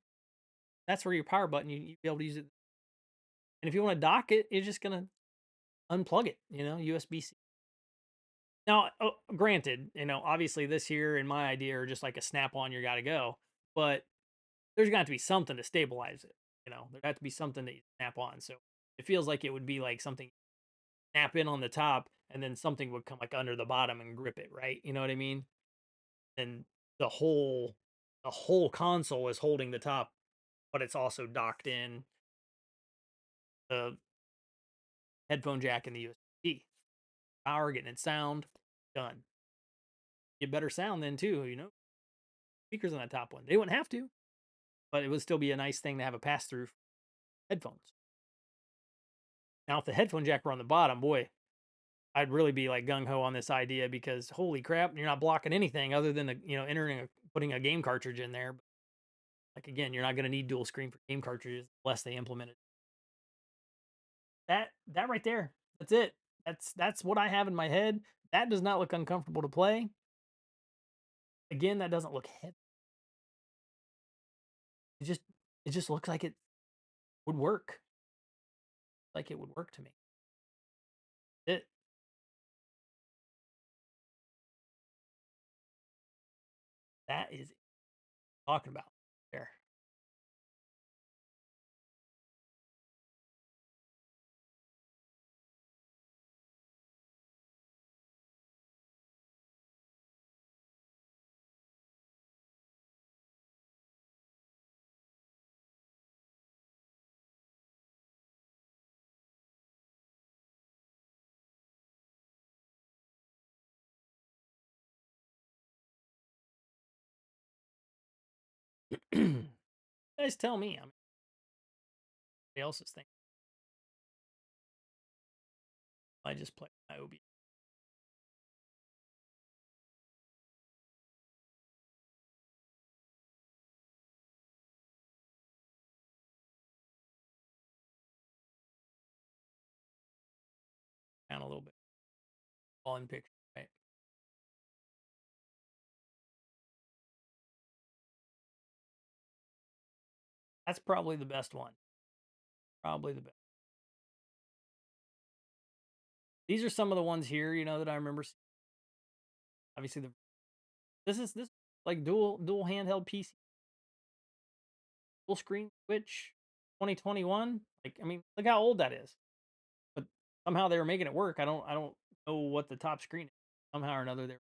That's where your power button. You be able to use it. And if you want to dock it, you're just gonna unplug it. USB C. Now, granted, obviously this here and my idea are just like a snap on. You got to go, but there's got to be something to stabilize it. There got to be something that you snap on. So it feels like it would be like something snap in on the top, and then something would come like under the bottom and grip it, right? You know what I mean? And the whole the whole console is holding the top, but it's also docked in the headphone jack and the USB. Power, getting it sound, done. Get better sound then too. Speakers on that top one. They wouldn't have to, but it would still be a nice thing to have a pass through headphones. Now, if the headphone jack were on the bottom, boy, I'd really be like gung ho on this idea because holy crap, you're not blocking anything other than putting a game cartridge in there. Like again, you're not going to need dual screen for game cartridges unless they implement it. That right there, that's it. That's what I have in my head. That does not look uncomfortable to play. Again, that doesn't look heavy. It just it just looks like it would work. Like it would work to me. It that is talking about there. You guys tell me. I mean, anybody else's thing. I just play my OB down a little bit. All in picture, right? That's probably the best one. Probably the best. These are some of the ones here, that I remember. Obviously, this like dual handheld PC, full screen Switch, 2021. Like, I mean, look how old that is. But somehow they were making it work. I don't know what the top screen is. Somehow or another, they're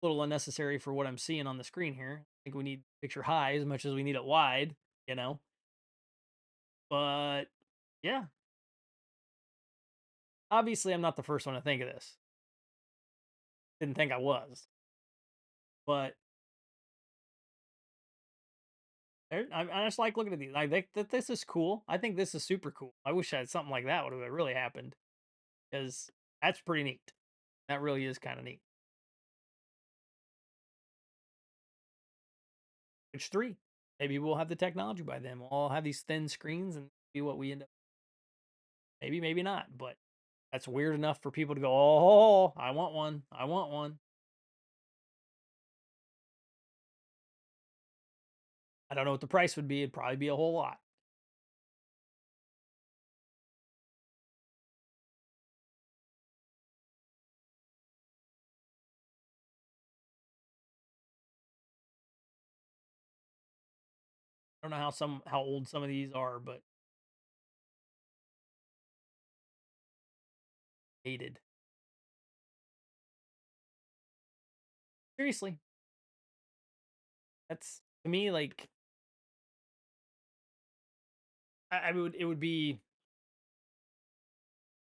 a little unnecessary for what I'm seeing on the screen here. I think we need picture high as much as we need it wide, you know. But yeah, obviously I'm not the first one to think of this. Didn't think I was, but I just like looking at these. I think that this is cool. I think this is super cool. I wish I had something like that would have really happened because that's pretty neat. That really is kind of neat. Which three? Maybe we'll have the technology by then. We'll all have these thin screens and be what we end up. Maybe, maybe not. But that's weird enough for people to go, "Oh, I want one. I want one." I don't know what the price would be. It'd probably be a whole lot. I don't know how old some of these are, but dated. Seriously, that's to me like I would it would be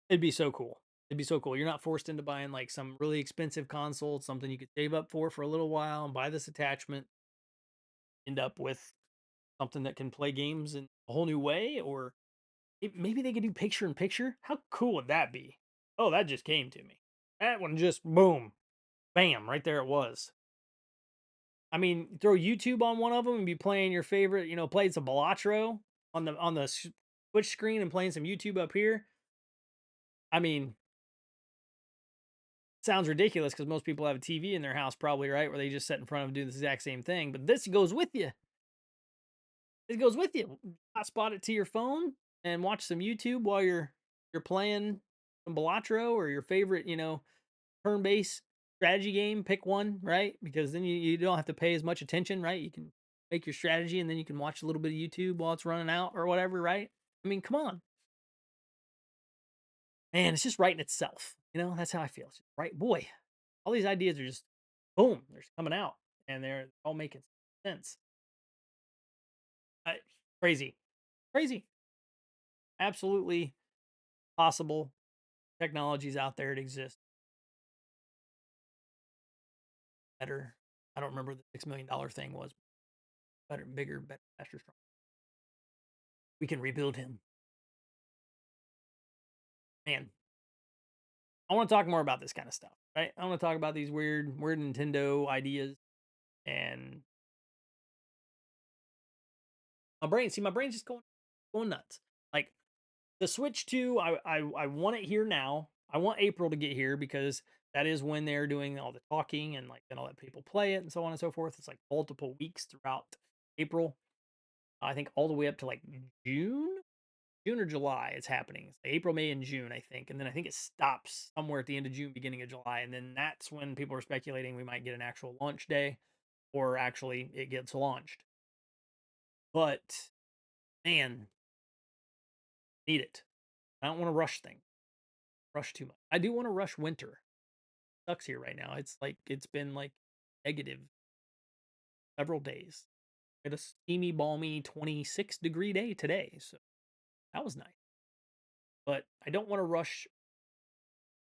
It'd be so cool. It'd be so cool. You're not forced into buying like some really expensive console, something you could save up for a little while and buy this attachment, end up with something that can play games in a whole new way, or maybe they could do picture in picture. How cool would that be? Oh, that just came to me. That one just boom, bam, right there it was. I mean, throw YouTube on one of them and be playing your favorite, playing some Balatro on the Twitch screen and playing some YouTube up here. I mean, sounds ridiculous because most people have a TV in their house, probably, right? Where they just sit in front of and do the exact same thing. But this goes with you. It goes with you. Hotspot it to your phone and watch some YouTube while you're playing some Balatro or your favorite, turn-based strategy game. Pick one, right? Because then you don't have to pay as much attention, right? You can make your strategy and then you can watch a little bit of YouTube while it's running out or whatever, right? I mean, come on. Man, it's just writing itself. That's how I feel. It's just right, boy. All these ideas are just boom, they're just coming out and they're all making sense. Uh, Crazy, crazy, absolutely possible technologies out there that exist better. I don't remember the $6 million thing was better, bigger, better, faster, stronger. We can rebuild him, man. I want to talk more about this kind of stuff, right? I want to talk about these weird Nintendo ideas and my brain's just going nuts. Like the Switch 2, I want it here now. I want April to get here because that is when they're doing all the talking and like then I'll let people play it and so on and so forth. It's like multiple weeks throughout April. I think all the way up to like June, June or July it's happening. It's like April, May, and June, I think. And then I think it stops somewhere at the end of June, beginning of July. And then that's when people are speculating we might get an actual launch day or actually it gets launched. But man, need it. I don't want to rush things. Rush too much. I do want to rush winter. Sucks here right now. It's like it's been like negative several days. We had a steamy, balmy 26-degree day today, so that was nice. But I don't want to rush.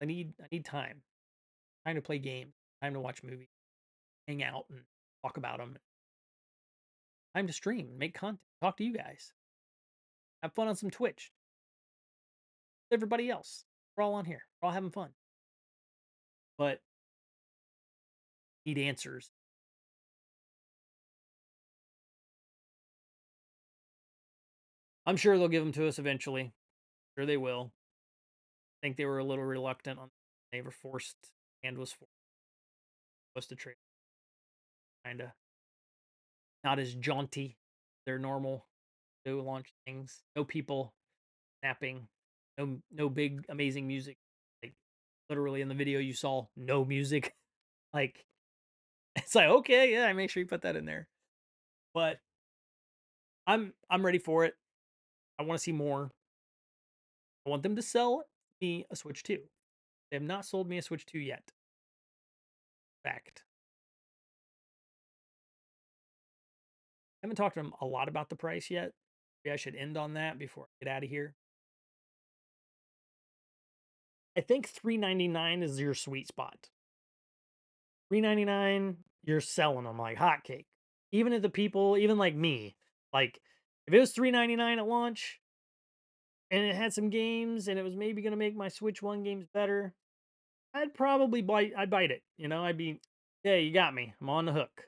I need time. Time to play games. Time to watch movies. Hang out and talk about them. Time to stream, make content, talk to you guys, have fun on some Twitch. Everybody else, we're all on here. We're all having fun. But need answers. I'm sure they'll give them to us eventually. Sure they will. I think they were a little reluctant on. They were forced. And was forced to trade. Kinda not as jaunty. Their normal no launch things. No people snapping. No big amazing music. Like literally in the video you saw no music. Like it's like okay, yeah, make sure you put that in there. But I'm ready for it. I want to see more. I want them to sell me a Switch 2. They have not sold me a Switch 2 yet. Fact. I haven't talked to them a lot about the price yet. Maybe I should end on that before I get out of here. I think $399 is your sweet spot. $399, you're selling them like hotcake. Even if the people, even like me, like if it was $399 at launch and it had some games and it was maybe going to make my Switch 1 games better, I'd probably bite it. I'd be, yeah, you got me. I'm on the hook.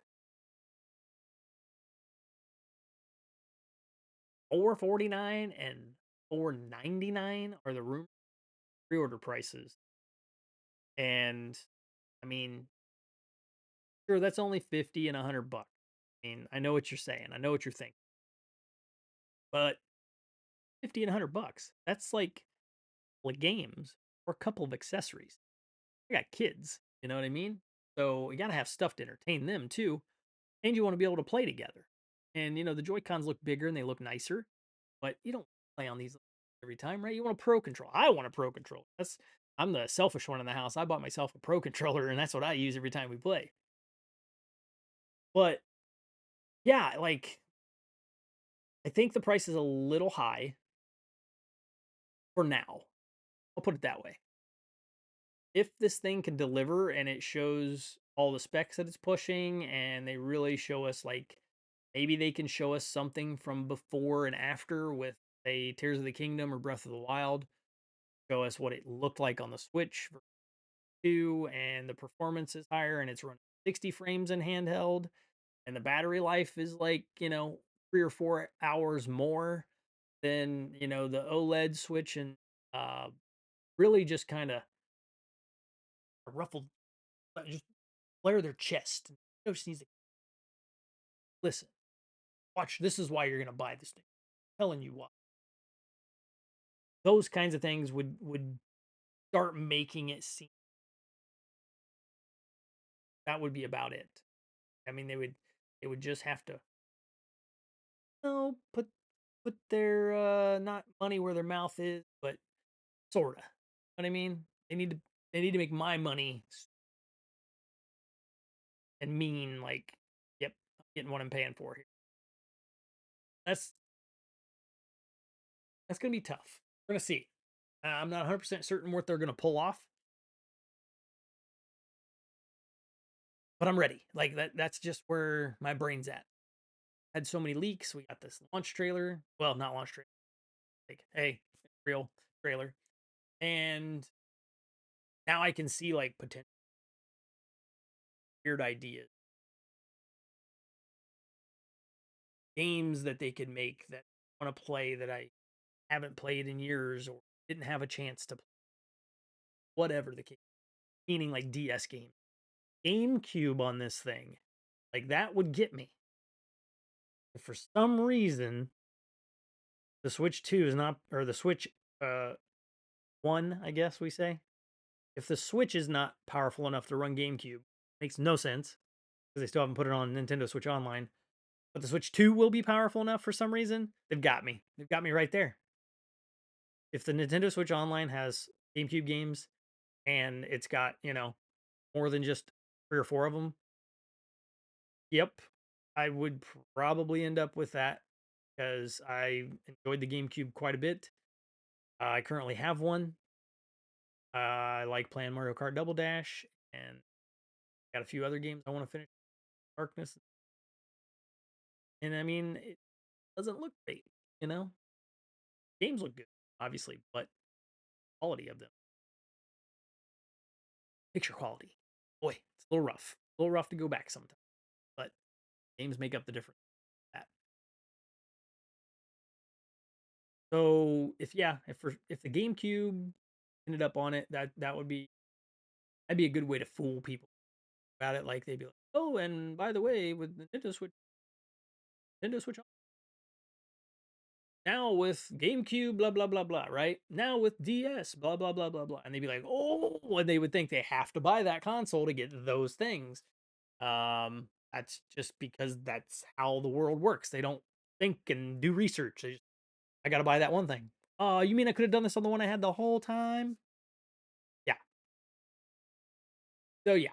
449 and 499 are the room pre-order prices. And I mean, sure, that's only 50 and $100. I mean, I know what you're saying. I know what you're thinking. But 50 and $100, that's like games or a couple of accessories. I got kids, you know what I mean? So you got to have stuff to entertain them too. And you want to be able to play together. And the Joy-Cons look bigger and they look nicer, but you don't play on these every time, right? You want a pro control. I want a pro controller. I'm the selfish one in the house. I bought myself a pro controller and that's what I use every time we play. But yeah, like I think the price is a little high for now. I'll put it that way. If this thing can deliver and it shows all the specs that it's pushing and they really show us like maybe they can show us something from before and after with a Tears of the Kingdom or Breath of the Wild, show us what it looked like on the Switch for 2 and the performance is higher and it's running 60 frames in handheld and the battery life is like, 3 or 4 hours more than, the OLED Switch and uh really just kind of ruffled just flare their chest. Just needs to listen. Watch. This is why you're going to buy this thing. I'm telling you why. Those kinds of things would start making it seem that would be about it. I mean, they would just have to put their not money where their mouth is, but sorta. What I mean? They need to make my money and mean like, yep, I'm getting what I'm paying for here. That's that's gonna be tough. We're gonna see. I'm not 100% certain what they're gonna pull off, but I'm ready. Like that's just where my brain's at. Had so many leaks. We got this launch trailer. Well, not launch trailer. Like, hey, real trailer. And now I can see like potential weird ideas, games that they could make that I want to play that I haven't played in years or didn't have a chance to play. Whatever the case, meaning like DS games. GameCube on this thing. Like that would get me. If for some reason the Switch 2 is not, or the Switch uh 1, I guess we say. If the Switch is not powerful enough to run GameCube, makes no sense because they still haven't put it on Nintendo Switch Online. But the Switch 2 will be powerful enough for some reason. They've got me. They've got me right there. If the Nintendo Switch Online has GameCube games and it's got, more than just 3 or 4 of them, yep, I would probably end up with that because I enjoyed the GameCube quite a bit. I currently have one. I like playing Mario Kart Double Dash and got a few other games I want to finish. Darkness, and I mean, it doesn't look great. You know, games look good, obviously, but quality of them, picture quality, boy, it's a little rough. A little rough to go back sometimes, but games make up the difference. That. So if the GameCube ended up on it, that would be that'd be a good way to fool people about it. Like they'd be like, oh, and by the way, with Nintendo Switch now with GameCube, blah blah blah blah, right? Now with DS, blah blah blah blah blah, and they'd be like, oh, and they would think they have to buy that console to get those things. That's just because that's how the world works. They don't think and do research. I got to buy that one thing. Oh, you mean I could have done this on the one I had the whole time? Yeah. So yeah,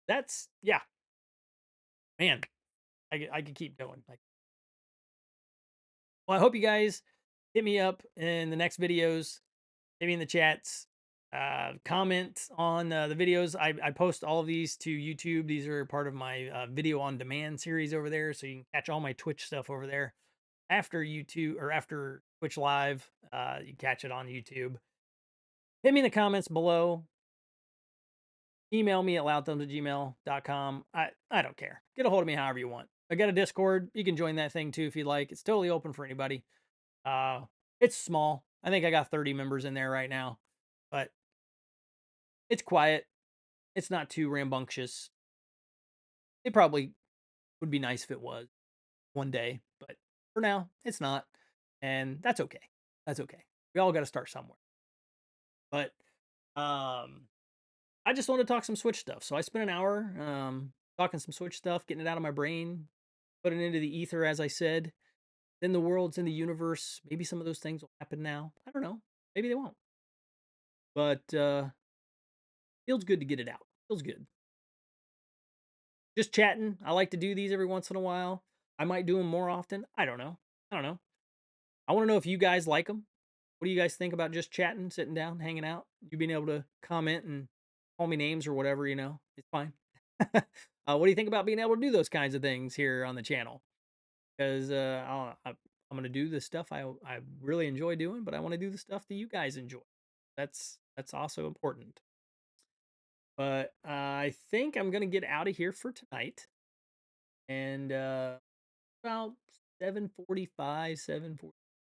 that's yeah, man. I could keep going. Like, well, I hope you guys hit me up in the next videos. Hit me in the chats. Comment on the videos. I post all of these to YouTube. These are part of my video on demand series over there, so you can catch all my Twitch stuff over there after YouTube or after Twitch Live. You catch it on YouTube. Hit me in the comments below. Email me at loudthumbs@gmail.com. I don't care. Get a hold of me however you want. I got a Discord. You can join that thing too if you'd like. It's totally open for anybody. Uh, it's small. I think I got 30 members in there right now, but it's quiet. It's not too rambunctious. It probably would be nice if it was one day, but for now, it's not. And that's okay. That's okay. We all got to start somewhere. But um I just wanted to talk some Switch stuff. So I spent an hour talking some Switch stuff, getting it out of my brain, putting it into the ether as I said. Then the world's in the universe. Maybe some of those things will happen now. I don't know. Maybe they won't. But feels good to get it out. Feels good. Just chatting. I like to do these every once in a while. I might do them more often. I don't know. I don't know. I want to know if you guys like them. What do you guys think about just chatting, sitting down, hanging out? You being able to comment and call me names or whatever, it's fine. What do you think about being able to do those kinds of things here on the channel? Because I'm going to do the stuff I really enjoy doing, but I want to do the stuff that you guys enjoy. That's also important. But I think I'm going to get out of here for tonight. And about 7:45,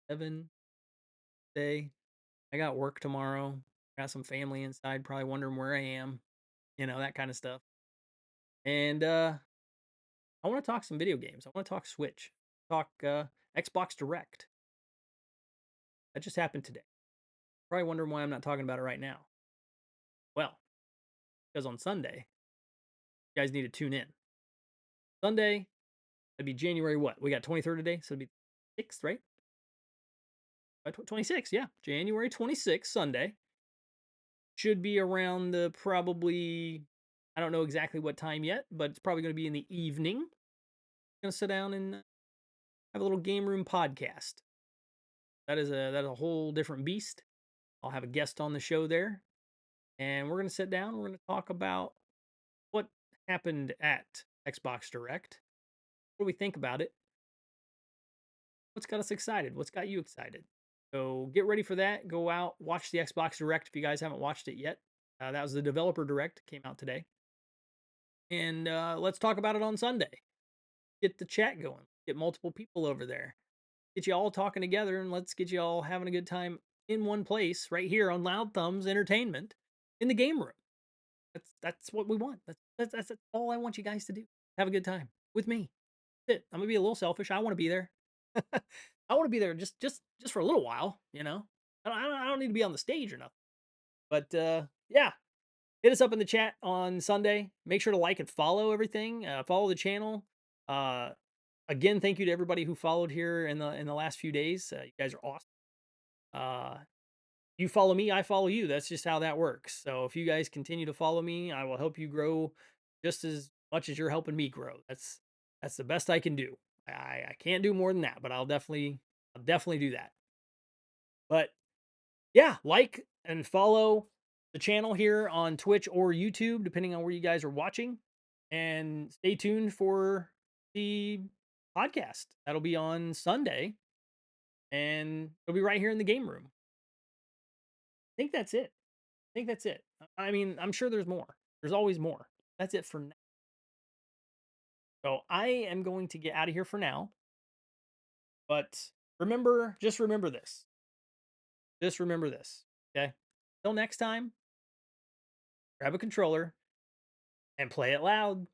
7:47 day. I got work tomorrow. Got some family inside, probably wondering where I am, that kind of stuff. And I want to talk some video games. I want to talk Switch, talk Xbox Direct. That just happened today. Probably wondering why I'm not talking about it right now. Well, because on Sunday, you guys need to tune in. Sunday, it'd be January what? We got 23rd today, so it'd be 6th, right? 26th, yeah. January 26th, Sunday. Should be around the probably, I don't know exactly what time yet, but it's probably going to be in the evening. Going to sit down and have a little game room podcast. That is a whole different beast. I'll have a guest on the show there, and we're going to sit down. We're going to talk about what happened at Xbox Direct. What do we think about it? What's got us excited? What's got you excited? So get ready for that. Go out, watch the Xbox Direct if you guys haven't watched it yet. That was the developer direct, came out today. And let's talk about it on Sunday. Get the chat going, get multiple people over there, get you all talking together, and let's get you all having a good time in one place right here on Loud Thumbs Entertainment in the game room. That's what we want. That's all I want you guys to do. Have a good time with me. That's it. I'm gonna be a little selfish. I want to be there. I want to be there just for a little while. I don't need to be on the stage or nothing. But yeah, hit us up in the chat on Sunday. Make sure to like and follow everything. Follow the channel. Uh, Again, thank you to everybody who followed here in the last few days. You guys are awesome. You follow me, I follow you. That's just how that works. So if you guys continue to follow me, I will help you grow just as much as you're helping me grow. That's the best I can do. I can't do more than that, but I'll definitely do that. But yeah, like and follow the channel here on Twitch or YouTube, depending on where you guys are watching. And stay tuned for the podcast. That'll be on Sunday. And it'll be right here in the game room. I think that's it. I think that's it. I mean, I'm sure there's more. There's always more. That's it for now. So I am going to get out of here for now. But just remember this. Just remember this. Okay. Till next time, grab a controller and play it loud.